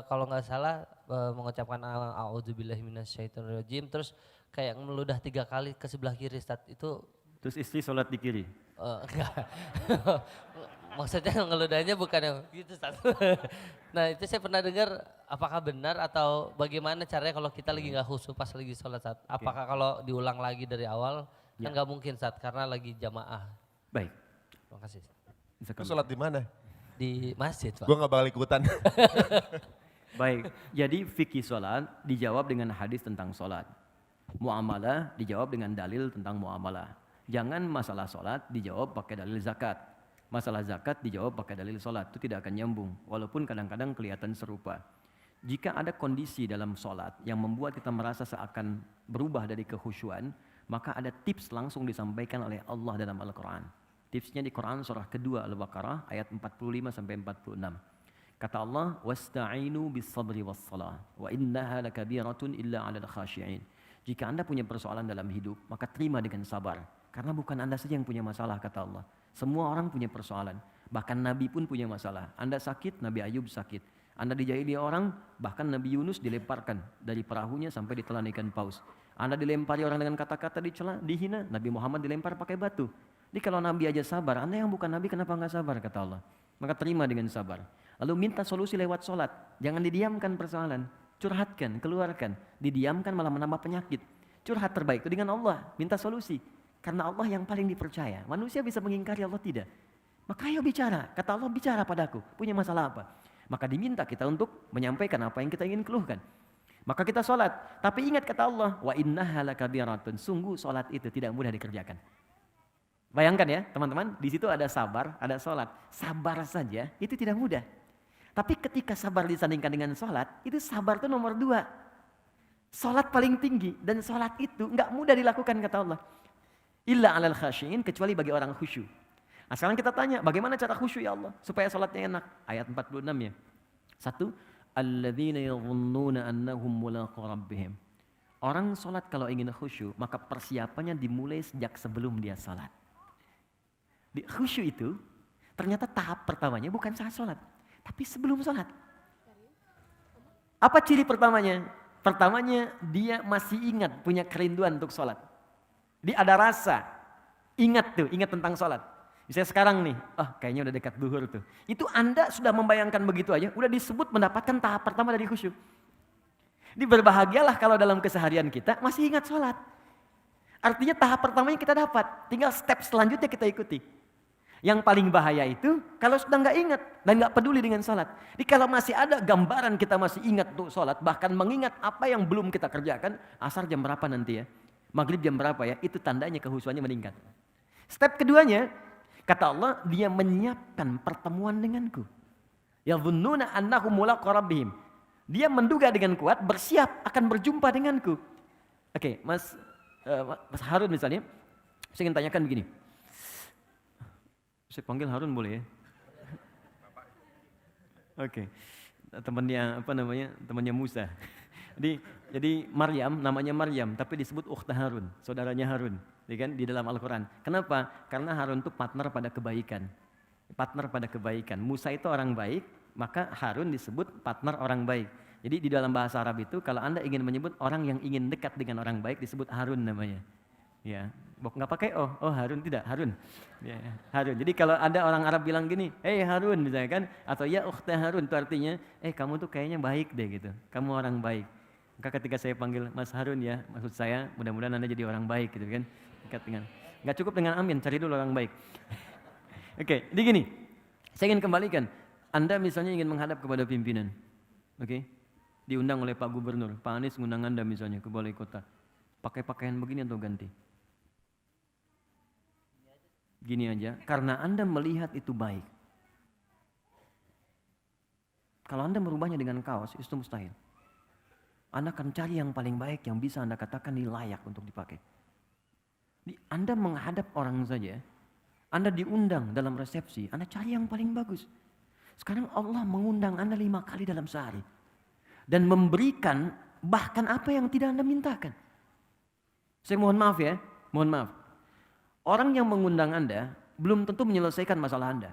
kalau nggak salah mengucapkan a'udzubillahi minasyaitonirrajim terus kayak meludah 3 kali ke sebelah kiri Ustaz. Itu Terus istri sholat di kiri. enggak. Maksudnya ngeludahnya bukan yang gitu Ustaz. Nah itu saya pernah dengar, apakah benar atau bagaimana caranya kalau kita lagi nggak khusyuk pas lagi sholat Ustaz? Apakah kalau diulang lagi dari awal? Kan nggak mungkin Ustaz karena lagi jamaah. Baik. Terima kasih. Lu sholat di mana? Di masjid Pak. Gue gak bakal ikutan. Baik, jadi fikih sholat dijawab dengan hadis tentang sholat. Muamalah dijawab dengan dalil tentang muamalah. Jangan masalah sholat dijawab pakai dalil zakat. Masalah zakat dijawab pakai dalil sholat, itu tidak akan nyambung. Walaupun kadang-kadang kelihatan serupa. Jika ada kondisi dalam sholat yang membuat kita merasa seakan berubah dari kekhusyuan, maka ada tips langsung disampaikan oleh Allah dalam Al-Quran. Tipsnya di Quran surah kedua Al-Baqarah ayat 45 sampai 46. Kata Allah, "Wasta'inu bis-sabri was-salah, wa innaha lakabiratun illa 'alal khashi'in." Jika Anda punya persoalan dalam hidup, maka terima dengan sabar. Karena bukan Anda saja yang punya masalah, kata Allah. Semua orang punya persoalan. Bahkan Nabi pun punya masalah. Anda sakit, Nabi Ayub sakit. Anda dijahili orang, bahkan Nabi Yunus dilemparkan dari perahunya sampai ditelan ikan paus. Anda dilempari orang dengan kata-kata dicela, dihina, Nabi Muhammad dilempar pakai batu. Jadi kalau Nabi aja sabar, Anda yang bukan Nabi kenapa nggak sabar, kata Allah. Maka terima dengan sabar. Lalu minta solusi lewat sholat. Jangan didiamkan persoalan. Curhatkan, keluarkan. Didiamkan malah menambah penyakit. Curhat terbaik itu dengan Allah. Minta solusi. Karena Allah yang paling dipercaya. Manusia bisa mengingkari, Allah tidak. Maka ayo bicara. Kata Allah, bicara padaku. Punya masalah apa? Maka diminta kita untuk menyampaikan apa yang kita ingin keluhkan. Maka kita sholat. Tapi ingat kata Allah, wa innaha lakabiratun. Sungguh sholat itu tidak mudah dikerjakan. Bayangkan ya teman-teman, di situ ada sabar, ada sholat. Sabar saja itu tidak mudah. Tapi ketika sabar disandingkan dengan sholat, itu sabar itu nomor 2. Sholat paling tinggi dan sholat itu nggak mudah dilakukan kata Allah. Illa 'alal khashi'in, kecuali bagi orang khusyuk. Nah sekarang kita tanya, bagaimana cara khusyuk ya Allah supaya sholatnya enak? Ayat 46 ya. 1, alladzina yadhunnuna annahum mulaqu rabbihim. Orang sholat kalau ingin khusyuk, maka persiapannya dimulai sejak sebelum dia sholat. Di khusyuk itu ternyata tahap pertamanya bukan saat sholat, tapi sebelum sholat. Apa ciri pertamanya? Pertamanya dia masih ingat, punya kerinduan untuk sholat. Dia ada rasa, ingat tentang sholat. Misalnya sekarang nih, kayaknya udah dekat duhur tuh. Itu Anda sudah membayangkan begitu aja, udah disebut mendapatkan tahap pertama dari khusyuk. Ini berbahagialah kalau dalam keseharian kita masih ingat sholat. Artinya tahap pertamanya kita dapat, tinggal step selanjutnya kita ikuti. Yang paling bahaya itu kalau sudah nggak ingat dan nggak peduli dengan sholat. Jadi kalau masih ada gambaran kita masih ingat untuk sholat, bahkan mengingat apa yang belum kita kerjakan, asar jam berapa nanti ya, maghrib jam berapa ya, itu tandanya kehusuannya meningkat. Step keduanya, kata Allah, dia menyiapkan pertemuan denganku. Yadhunnuna annahum mulaqu rabbihim. Dia menduga dengan kuat, bersiap akan berjumpa denganku. Oke, Mas Harun misalnya, saya ingin tanyakan begini. Saya panggil Harun boleh ya? Oke. Temannya Musa. Jadi Maryam, namanya Maryam, tapi disebut ukhta Harun, saudaranya Harun, ya kan, di dalam Al-Quran. Kenapa? Karena Harun itu partner pada kebaikan. Musa itu orang baik, maka Harun disebut partner orang baik. Jadi di dalam bahasa Arab itu, kalau Anda ingin menyebut orang yang ingin dekat dengan orang baik, disebut Harun namanya. Ya, nggak pakai Harun, tidak, Harun. Ya, Harun. Jadi kalau ada orang Arab bilang gini, hey Harun misalnya kan, atau ya ukhta Harun, itu artinya, kamu tuh kayaknya baik deh gitu, kamu orang baik. Maka ketika saya panggil Mas Harun ya, maksud saya mudah-mudahan Anda jadi orang baik gitu kan. Nggak cukup dengan amin, cari dulu orang baik. Oke, jadi gini, saya ingin kembalikan, Anda misalnya ingin menghadap kepada pimpinan, oke, diundang oleh Pak Gubernur, Pak Anies ngundang Anda misalnya ke balai kota, pakai pakaian begini atau ganti? Gini aja, karena Anda melihat itu baik. Kalau Anda merubahnya dengan kaos, itu mustahil. Anda akan cari yang paling baik yang bisa Anda katakan ini layak untuk dipakai. Anda menghadap orang saja, Anda diundang dalam resepsi, Anda cari yang paling bagus. Sekarang Allah mengundang Anda 5 kali dalam sehari. Dan memberikan bahkan apa yang tidak Anda mintakan. Saya mohon maaf ya, mohon maaf. Orang yang mengundang Anda belum tentu menyelesaikan masalah Anda.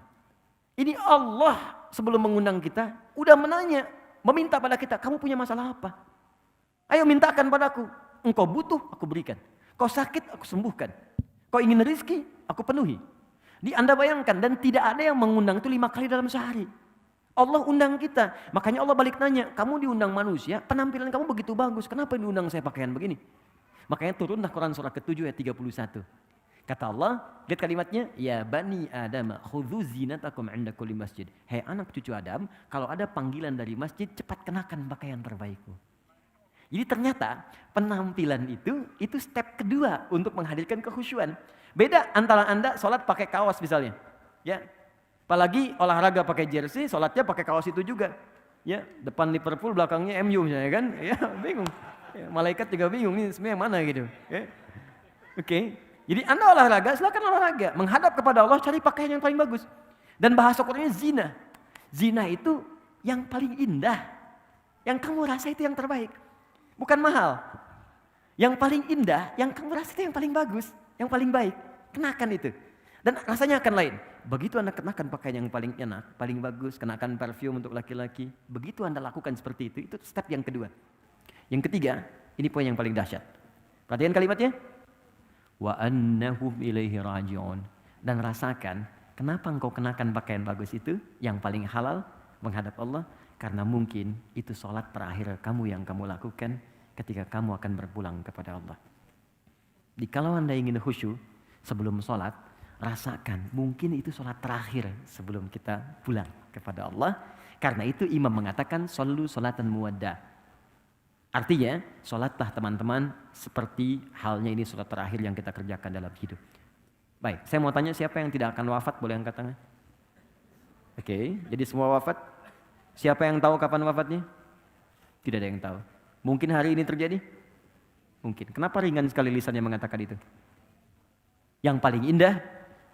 Ini Allah sebelum mengundang kita udah menanya, meminta pada kita, kamu punya masalah apa? Ayo mintakan padaku. Engkau butuh, aku berikan. Kau sakit, aku sembuhkan. Kau ingin rezeki, aku penuhi. Anda bayangkan, dan tidak ada yang mengundang itu 5 kali dalam sehari. Allah undang kita. Makanya Allah balik nanya, kamu diundang manusia, penampilan kamu begitu bagus, kenapa diundang saya pakaian begini? Makanya turunlah Quran surah ke-7 ayat 31. Kata Allah, lihat kalimatnya, ya bani Adam, khudhu zinatakum 'inda kulli masjid. Hei anak cucu Adam, kalau ada panggilan dari masjid, cepat kenakan pakaian terbaikmu. Jadi ternyata penampilan itu step kedua untuk menghadirkan kekhusyuan. Beda antara Anda sholat pakai kaos misalnya, ya. Apalagi olahraga pakai jersey, sholatnya pakai kaos itu juga. Ya, depan Liverpool, belakangnya MU misalnya kan, ya bingung. Ya, malaikat juga bingung nih sebenarnya mana gitu. Ya. Oke. Jadi Anda olahraga, silakan olahraga. Menghadap kepada Allah, cari pakaian yang paling bagus. Dan bahasa Qurannya zina. Zina itu yang paling indah. Yang kamu rasa itu yang terbaik. Bukan mahal. Yang paling indah, yang kamu rasa itu yang paling bagus. Yang paling baik. Kenakan itu. Dan rasanya akan lain. Begitu Anda kenakan pakaian yang paling enak, paling bagus, kenakan parfum untuk laki-laki. Begitu Anda lakukan seperti itu step yang kedua. Yang ketiga, ini poin yang paling dahsyat. Perhatikan kalimatnya. Wa annahum ilaihi raji'un. Dan rasakan kenapa engkau kenakan pakaian bagus itu yang paling halal menghadap Allah, karena mungkin itu sholat terakhir kamu yang kamu lakukan ketika kamu akan berpulang kepada Allah. Kalau Anda ingin khusyuk sebelum sholat, rasakan mungkin itu sholat terakhir sebelum kita pulang kepada Allah. Karena itu imam mengatakan shollu sholatan muwadda. Artinya, sholatlah teman-teman seperti halnya ini sholat terakhir yang kita kerjakan dalam hidup. Baik, saya mau tanya siapa yang tidak akan wafat, boleh angkat tangan? Oke, jadi semua wafat. Siapa yang tahu kapan wafatnya? Tidak ada yang tahu. Mungkin hari ini terjadi? Mungkin. Kenapa ringan sekali lisannya mengatakan itu? Yang paling indah,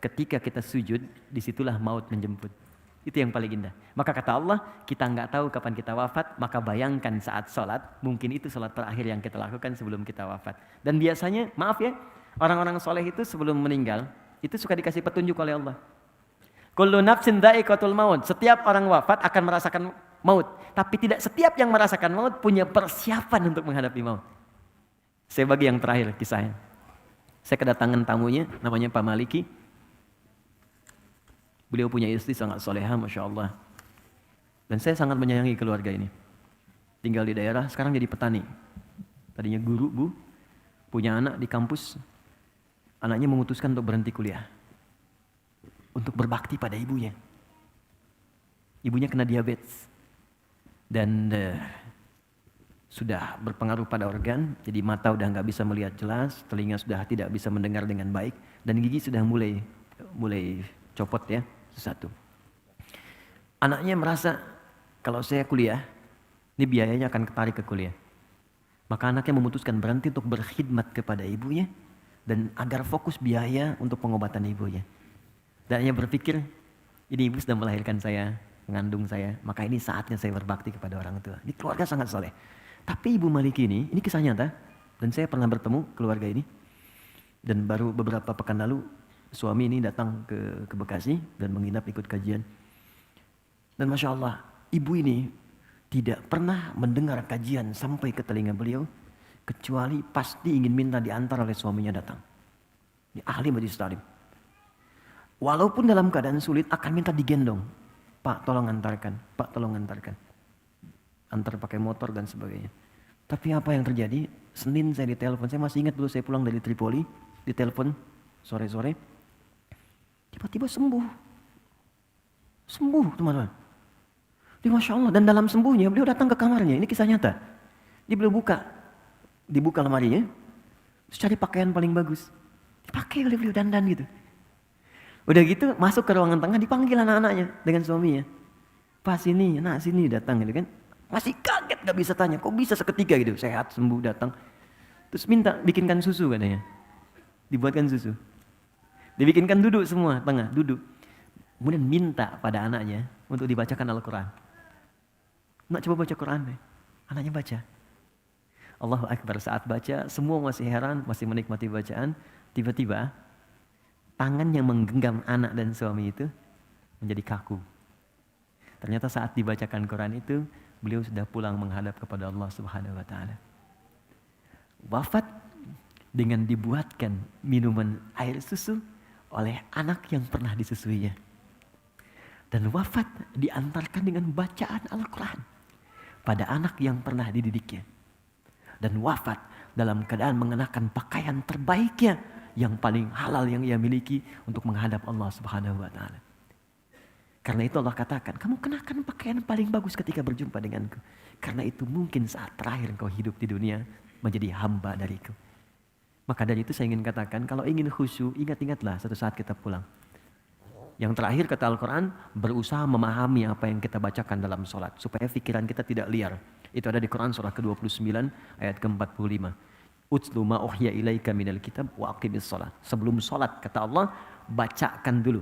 ketika kita sujud, disitulah maut menjemput. Itu yang paling indah. Maka kata Allah, kita nggak tahu kapan kita wafat, maka bayangkan saat sholat, mungkin itu sholat terakhir yang kita lakukan sebelum kita wafat. Dan biasanya, maaf ya, orang-orang soleh itu sebelum meninggal, itu suka dikasih petunjuk oleh Allah. Kullu nafsin dha'iqatul maut. Setiap orang wafat akan merasakan maut. Tapi tidak setiap yang merasakan maut punya persiapan untuk menghadapi maut. Saya bagi yang terakhir kisahnya. Saya kedatangan tamunya, namanya Pak Maliki. Beliau punya istri sangat soleha, Masya Allah. Dan saya sangat menyayangi keluarga ini. Tinggal di daerah, sekarang jadi petani. Tadinya guru, Bu. Punya anak di kampus. Anaknya memutuskan untuk berhenti kuliah. Untuk berbakti pada ibunya. Ibunya kena diabetes. Dan sudah berpengaruh pada organ. Jadi mata udah nggak bisa melihat jelas. Telinga sudah tidak bisa mendengar dengan baik. Dan gigi sudah mulai copot ya. Satu. Anaknya merasa kalau saya kuliah, ini biayanya akan ketarik ke kuliah. Maka anaknya memutuskan berhenti untuk berkhidmat kepada ibunya dan agar fokus biaya untuk pengobatan ibunya. Dan ia berpikir, ini ibu sudah melahirkan saya, mengandung saya, maka ini saatnya saya berbakti kepada orang tua. Ini keluarga sangat soleh. Tapi Ibu Maliki ini kisah nyata, dan saya pernah bertemu keluarga ini. Dan baru beberapa pekan lalu, suami ini datang ke Bekasi dan menginap ikut kajian. Dan Masya Allah, ibu ini tidak pernah mendengar kajian sampai ke telinga beliau, kecuali pasti ingin minta diantar oleh suaminya datang. Ini ahli majelis taklim. Walaupun dalam keadaan sulit akan minta digendong. Pak tolong antarkan, Pak tolong antarkan. Antar pakai motor dan sebagainya. Tapi apa yang terjadi? Senin saya ditelepon, saya masih ingat dulu saya pulang dari Tripoli, ditelepon sore-sore. Tiba-tiba sembuh. Sembuh teman-teman. Masya Allah. Dan dalam sembuhnya beliau datang ke kamarnya. Ini kisah nyata. Beliau dibuka lemarinya. Terus cari pakaian paling bagus. Dipakai oleh beliau dandan gitu. Udah gitu masuk ke ruangan tengah, dipanggil anak-anaknya dengan suaminya. Pak sini, nak sini datang gitu kan. Masih kaget gak bisa tanya. Kok bisa seketika gitu. Sehat, sembuh, datang. Terus minta bikinkan susu katanya. Dibuatkan susu. Dibikinkan duduk semua, tengah, duduk. Kemudian minta pada anaknya untuk dibacakan Al-Quran. Nak coba baca Quran deh. Anaknya baca. Allahu Akbar, saat baca, semua masih heran, masih menikmati bacaan. Tiba-tiba, tangan yang menggenggam anak dan suami itu menjadi kaku. Ternyata saat dibacakan Quran itu, beliau sudah pulang menghadap kepada Allah Subhanahu wa taala. Wafat dengan dibuatkan minuman air susu oleh anak yang pernah disusuinya. Dan wafat diantarkan dengan bacaan Al-Quran pada anak yang pernah dididiknya. Dan wafat dalam keadaan mengenakan pakaian terbaiknya yang paling halal yang ia miliki untuk menghadap Allah Subhanahu wa taala. Karena itu Allah katakan, kamu kenakan pakaian paling bagus ketika berjumpa denganku. Karena itu mungkin saat terakhir engkau hidup di dunia menjadi hamba dariku. Maka dari itu saya ingin katakan, kalau ingin khusyuk, ingat-ingatlah satu saat kita pulang. Yang terakhir kata Al-Quran, berusaha memahami apa yang kita bacakan dalam sholat. Supaya pikiran kita tidak liar. Itu ada di Quran surah ke-29 ayat ke-45. Utslu ma uhya ilaika minal kitab wa aqimis sholat. Sebelum sholat kata Allah, bacakan dulu.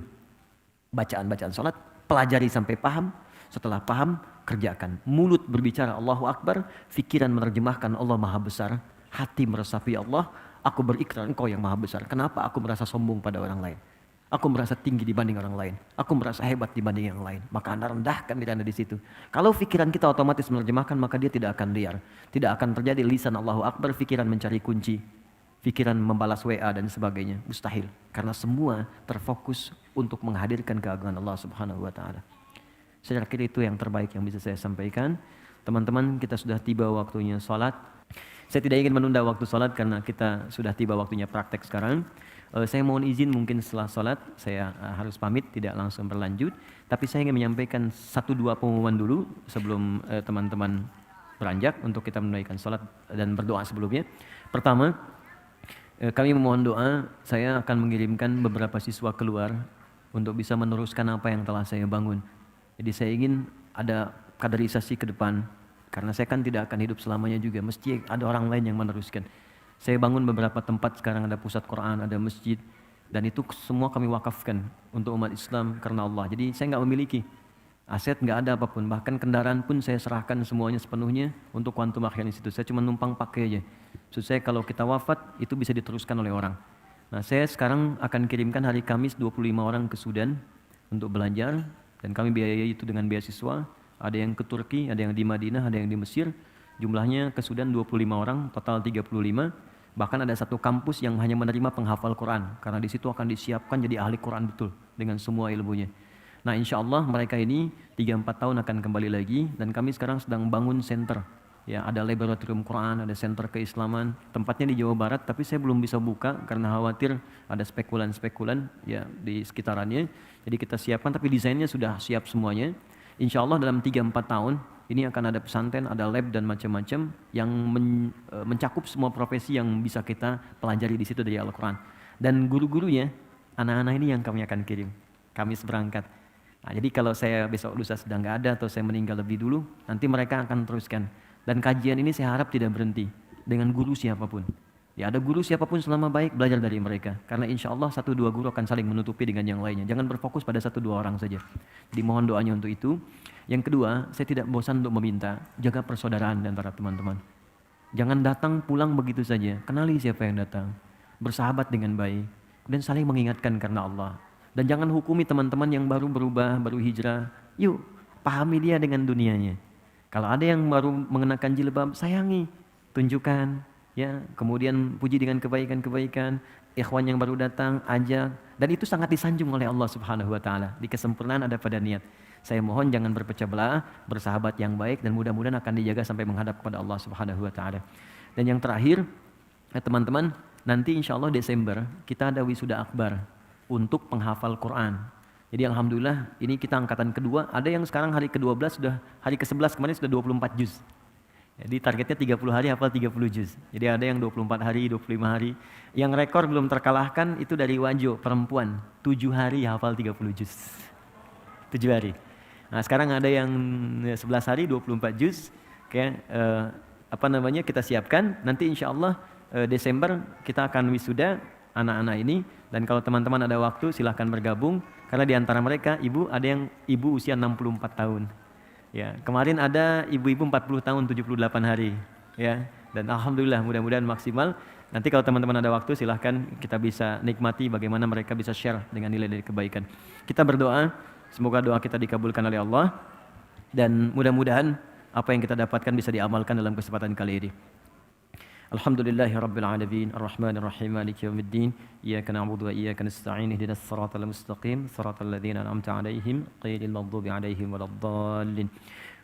Bacaan-bacaan sholat, pelajari sampai paham. Setelah paham, kerjakan. Mulut berbicara Allahu Akbar, pikiran menerjemahkan Allah Maha Besar, hati meresapi Allah, aku berikrar engkau yang Maha Besar. Kenapa aku merasa sombong pada orang lain? Aku merasa tinggi dibanding orang lain. Aku merasa hebat dibanding yang lain. Maka Anda rendahkan diri Anda di situ. Kalau pikiran kita otomatis menerjemahkan, maka dia tidak akan liar. Tidak akan terjadi lisan Allahu Akbar, pikiran mencari kunci, pikiran membalas WA dan sebagainya. Mustahil. Karena semua terfokus untuk menghadirkan keagungan Allah Subhanahu wa taala. Saya kira itu yang terbaik yang bisa saya sampaikan. Teman-teman, kita sudah tiba waktunya sholat. Saya tidak ingin menunda waktu sholat karena kita sudah tiba waktunya praktek sekarang. Saya mohon izin mungkin setelah sholat saya harus pamit, tidak langsung berlanjut. Tapi saya ingin menyampaikan 1-2 pengumuman dulu sebelum teman-teman beranjak untuk kita menunaikan sholat dan berdoa sebelumnya. Pertama, kami memohon doa, saya akan mengirimkan beberapa siswa keluar untuk bisa meneruskan apa yang telah saya bangun. Jadi saya ingin ada kaderisasi ke depan, karena saya kan tidak akan hidup selamanya juga, mesti ada orang lain yang meneruskan. Saya bangun beberapa tempat, sekarang ada pusat Quran, ada masjid, dan itu semua kami wakafkan untuk umat Islam karena Allah. Jadi saya nggak memiliki aset, nggak ada apapun, bahkan kendaraan pun saya serahkan semuanya sepenuhnya untuk Quantum Akhiran Institute. Saya cuma numpang pakai aja. Maksud saya kalau kita wafat itu bisa diteruskan oleh orang. Nah, saya sekarang akan kirimkan hari Kamis 25 orang ke Sudan untuk belajar, dan kami biayai itu dengan beasiswa. Ada yang ke Turki, ada yang di Madinah, ada yang di Mesir. Jumlahnya ke Sudan 25 orang, total 35. Bahkan ada satu kampus yang hanya menerima penghafal Quran, karena di situ akan disiapkan jadi ahli Quran betul dengan semua ilmunya. Nah, insya Allah mereka ini 3-4 tahun akan kembali lagi, dan kami sekarang sedang bangun center. Ya, ada laboratorium Quran, ada center keislaman, tempatnya di Jawa Barat, tapi saya belum bisa buka karena khawatir ada spekulan-spekulan ya di sekitarannya. Jadi kita siapkan, tapi desainnya sudah siap semuanya. Insya Allah dalam 3-4 tahun ini akan ada pesantren, ada lab dan macam-macam yang mencakup semua profesi yang bisa kita pelajari di situ dari Al-Quran. Dan guru-gurunya, anak-anak ini yang kami akan kirim. Kami seberangkat. Nah, jadi kalau saya besok lusa sudah nggak ada atau saya meninggal lebih dulu, nanti mereka akan teruskan. Dan kajian ini saya harap tidak berhenti dengan guru siapapun. Ya, ada guru siapapun selama baik, belajar dari mereka. Karena insya Allah 1-2 guru akan saling menutupi dengan yang lainnya. Jangan berfokus pada 1-2 orang saja. Jadi mohon doanya untuk itu. Yang kedua, saya tidak bosan untuk meminta, jaga persaudaraan di antara teman-teman. Jangan datang pulang begitu saja. Kenali siapa yang datang. Bersahabat dengan baik. Dan saling mengingatkan karena Allah. Dan jangan hukumi teman-teman yang baru berubah, baru hijrah. Yuk, pahami dia dengan dunianya. Kalau ada yang baru mengenakan jilbab, sayangi, tunjukkan. Ya, kemudian puji dengan kebaikan-kebaikan, ikhwan yang baru datang, ajak, dan itu sangat disanjung oleh Allah Subhanahu wa taala. Di kesempurnaan ada pada niat. Saya mohon jangan berpecah belah, bersahabat yang baik, dan mudah-mudahan akan dijaga sampai menghadap kepada Allah Subhanahu wa taala. Dan yang terakhir, teman-teman, nanti insya Allah Desember kita ada wisuda akbar untuk penghafal Quran. Jadi alhamdulillah ini kita angkatan kedua, ada yang sekarang hari ke-12 sudah, hari ke-11 kemarin sudah 24 juz. Jadi targetnya 30 hari hafal 30 juz. Jadi ada yang 24 hari, 25 hari. Yang rekor belum terkalahkan itu dari Wajo, perempuan. 7 hari hafal 30 juz. 7 hari. Nah sekarang ada yang 11 hari, 24 juz. Oke, kita siapkan. Nanti insya Allah Desember kita akan wisuda anak-anak ini. Dan kalau teman-teman ada waktu silahkan bergabung. Karena di antara mereka ada yang ibu usia 64 tahun. Ya, kemarin ada ibu-ibu 40 tahun 78 hari, ya. Dan alhamdulillah mudah-mudahan maksimal. Nanti kalau teman-teman ada waktu silahkan kita bisa nikmati bagaimana mereka bisa share dengan nilai-nilai kebaikan. Kita berdoa, semoga doa kita dikabulkan oleh Allah dan mudah-mudahan apa yang kita dapatkan bisa diamalkan dalam kesempatan kali ini. Alhamdulillahi Rabbil Alamin, Ar-Rahmanir Rahim, Maliki Yawmiddin, Iyyaka na'budu wa iyyaka nasta'in, ihdinas siratal mustaqim, siratal ladzina an'amta 'alaihim, ghairil maghdubi 'alaihim waladdallin.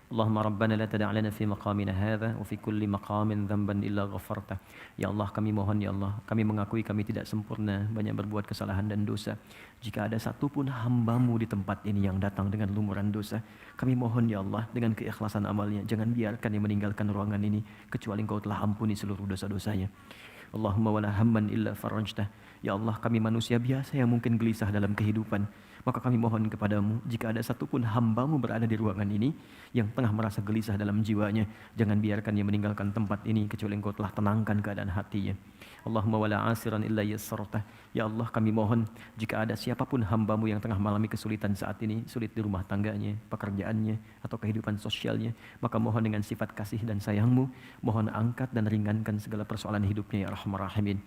اللهم ربنا لا تدع لنا في مقامنا هذا وفي كل مقام ذنبا إلا غفرته. Ya Allah, kami mohon ya Allah, kami mengakui kami tidak sempurna, banyak berbuat kesalahan dan dosa. Jika ada satu pun hamba-Mu di tempat ini yang datang dengan lumuran dosa, kami mohon ya Allah dengan keikhlasan amalnya, jangan biarkan dia meninggalkan ruangan ini kecuali Engkau telah ampuni seluruh dosa-dosanya. Allahumma wala hamman illa farajtah. Ya Allah, kami manusia biasa yang mungkin gelisah dalam kehidupan. Maka kami mohon kepadamu, jika ada satupun hamba-Mu berada di ruangan ini yang tengah merasa gelisah dalam jiwanya, jangan biarkan dia meninggalkan tempat ini kecuali Engkau telah tenangkan keadaan hatinya. Allahumma wala asiran illa yassartah. Ya Allah, kami mohon jika ada siapapun hamba-Mu yang tengah mengalami kesulitan saat ini, sulit di rumah tangganya, pekerjaannya, atau kehidupan sosialnya, maka mohon dengan sifat kasih dan sayang-Mu, mohon angkat dan ringankan segala persoalan hidupnya ya Arhamar Rahimin.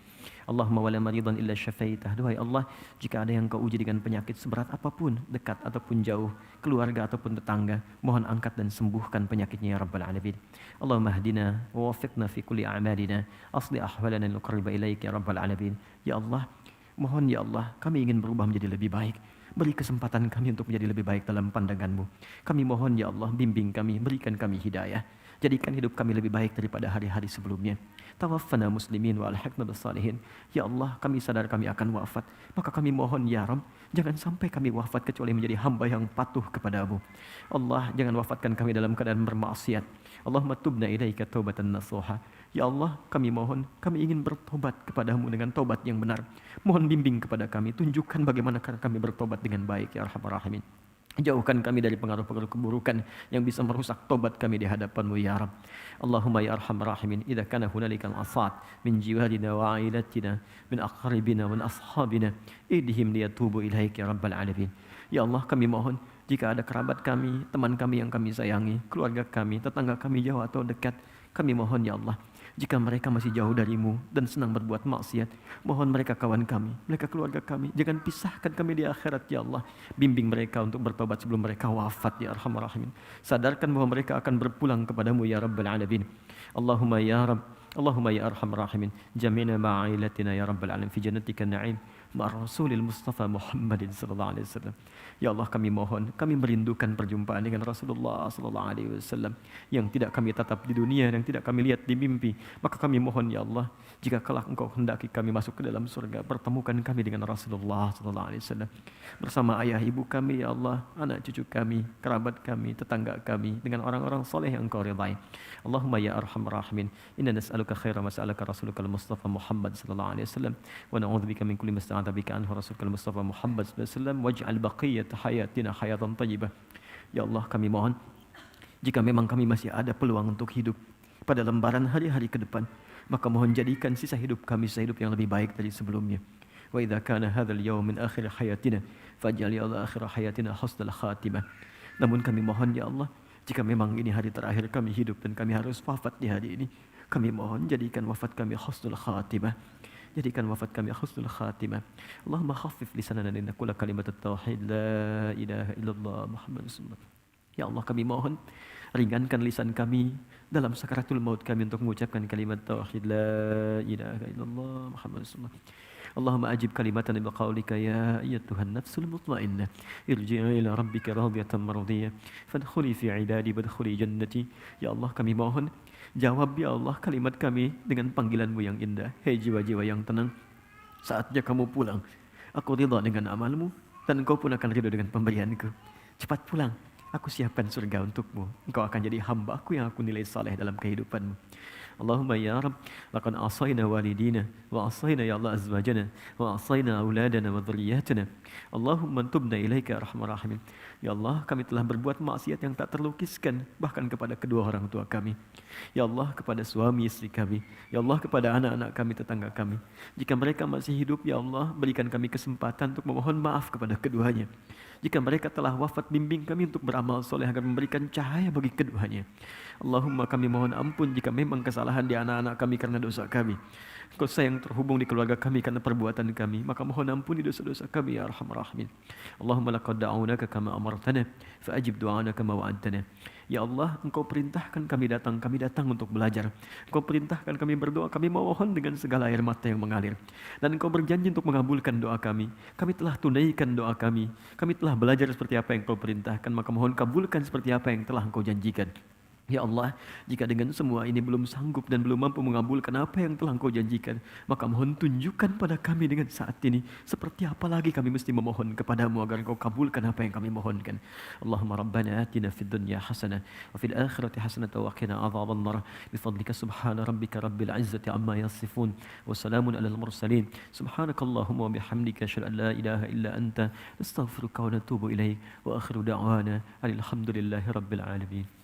Allahumma wala maridan illa syafaitah. Duhai Allah, jika ada yang Kau uji dengan penyakit seberat apapun, dekat ataupun jauh, keluarga ataupun tetangga, mohon angkat dan sembuhkan penyakitnya ya Rabbal Alamin. Allahumma hdina wa wafiqna fi kulli a'malina, asli ahwalana nuqarriba ilaik ya Rabbal Alamin. Ya Allah, mohon ya Allah, kami ingin berubah menjadi lebih baik. Beri kesempatan kami untuk menjadi lebih baik dalam pandangan-Mu. Kami mohon ya Allah, bimbing kami, berikan kami hidayah. Jadikan hidup kami lebih baik daripada hari-hari sebelumnya. Tawaffana muslimin wa alhaqna bis salihin. Ya Allah, kami sadar kami akan wafat. Maka kami mohon ya Rabb, jangan sampai kami wafat kecuali menjadi hamba yang patuh kepada-Mu. Allah, jangan wafatkan kami dalam keadaan bermaksiat. Allahumma tubna ilaika taubatan nasuha. Ya Allah, kami mohon, kami ingin bertobat kepada-Mu dengan tobat yang benar. Mohon bimbing kepada kami, tunjukkan bagaimana cara kami bertobat dengan baik ya Arhamar Rahimin. Jauhkan kami dari pengaruh-pengaruh keburukan yang bisa merusak tobat kami di hadapan-Mu ya Rabb. Allahumma ya Arhamar Rahimin, idza kana hunalikal asad min jiwarina wa ailatina min aqribina wa ashabina idhim liyatubu ilaik ya Rabbal Alamin. Ya Allah, kami mohon jika ada kerabat kami, teman kami yang kami sayangi, keluarga kami, tetangga kami jauh atau dekat, kami mohon ya Allah, jika mereka masih jauh dari-Mu dan senang berbuat maksiat, mohon mereka kawan kami, mereka keluarga kami, jangan pisahkan kami di akhirat ya Allah. Bimbing mereka untuk bertobat sebelum mereka wafat ya Arhamar Rahimin. Sadarkan bahwa mereka akan berpulang kepadamu ya Rabbal Alamin. Allahumma ya Rabb, Allahumma ya Arhamar Rahimin, jami'na ma'ilatina ya Rabbal Alamin fi jannatika na'im ma'a Rasulil Mustafa Muhammadin sallallahu alaihi wasallam. Ya Allah, kami mohon, kami merindukan perjumpaan dengan Rasulullah sallallahu alaihi wasallam yang tidak kami tatap di dunia, yang tidak kami lihat di mimpi. Maka kami mohon ya Allah, jika kelak Engkau hendaki kami masuk ke dalam surga, pertemukan kami dengan Rasulullah sallallahu alaihi wasallam bersama ayah ibu kami ya Allah, anak cucu kami, kerabat kami, tetangga kami, dengan orang-orang soleh yang Engkau ridai. Allahumma ya Arhamar Rahimin, inna nas'aluka khaira ma sa'alaka Rasulukal Mustafa Muhammad sallallahu alaihi wasallam wa na'udzubika min kulli ma sta'adha bika anhu Rasulukal Mustafa Muhammad sallallahu alaihi wasallam waj'al baqiyat hayatina hayatan thayyibah. Ya Allah, kami mohon jika memang kami masih ada peluang untuk hidup pada lembaran hari-hari ke depan, maka mohon jadikan sisa hidup kami sisa hidup yang lebih baik dari sebelumnya. Wa idza kana hadzal yawm min akhir hayatina faj'al ya Allah akhir hayatina husnal khatimah. Namun kami mohon ya Allah, jika memang ini hari terakhir kami hidup dan kami harus wafat di hari ini, kami mohon jadikan wafat kami husnul khatimah. Jadikan wafat kami husnul khatimah. Allahumma khaffif lisanana li naqula kalimat at-tauhid la ilaha illallah Muhammadur Rasulullah. Ya Allah, kami mohon ringankan lisan kami dalam sakaratul maut kami untuk mengucapkan kalimat tauhid la ilaha illallah Muhammadur Rasulullah. Allahumma ajib kalimatana biqaulika ya ayyatuhan nafsul mutmainnah irji'i ila rabbika radiyatan mardiyah fadkhuli fi ibadi wadkhuli jannati. Ya Allah, kami mohon jawab ya Allah kalimat kami dengan panggilan-Mu yang indah. Hei jiwa-jiwa yang tenang, saatnya kamu pulang. Aku ridha dengan amalmu dan Engkau pun akan ridha dengan pemberianku. Cepat pulang, aku siapkan surga untukmu. Engkau akan jadi hamba-Ku yang aku nilai saleh dalam kehidupanmu. Allahumma ya Rabb, laqad asayna walidina wa asayna ya Allah azwajana wa asayna auladana wa dhurriyyatana. Allahumma tubna ilaika ya Arhamar Rahimin. Ya Allah, kami telah berbuat maksiat yang tak terlukiskan bahkan kepada kedua orang tua kami. Ya Allah, kepada suami istri kami. Ya Allah, kepada anak-anak kami, tetangga kami. Jika mereka masih hidup, ya Allah, berikan kami kesempatan untuk memohon maaf kepada keduanya. Jika mereka telah wafat, bimbing kami untuk beramal soleh agar memberikan cahaya bagi keduanya. Allahumma, kami mohon ampun jika memang kesalahan di anak-anak kami karena dosa kami. Engkau sayang terhubung di keluarga kami karena perbuatan kami, maka mohon ampuni dosa-dosa kami ya arhamar rahimin. Allahumma laqad da'awnaka kama amartana fa'ajib du'ana kama wa'adtana. Ya Allah, Engkau perintahkan kami datang untuk belajar. Engkau perintahkan kami berdoa, kami mohon dengan segala air mata yang mengalir. Dan Engkau berjanji untuk mengabulkan doa kami. Kami telah tunaikan doa kami. Kami telah belajar seperti apa yang Engkau perintahkan, maka mohon kabulkan seperti apa yang telah Engkau janjikan. Ya Allah, jika dengan semua ini belum sanggup dan belum mampu mengabulkan apa yang telah Engkau janjikan, maka mohon tunjukkan pada kami dengan saat ini seperti apa lagi kami mesti memohon kepadamu agar Engkau kabulkan apa yang kami mohonkan. Allahumma rabbana atina fid dunya hasanah wa fil akhirati hasanah wa qina adzabannar bifadlika subhana rabbika rabbil izzati amma yasifun wa salamun alal mursalin subhanakallahumma wa bihamdika asyhadu an la ilaha illa anta nastaghfiruka wa natubu ilaik wa akhiru da'wana alhamdulillahi rabbil alamin.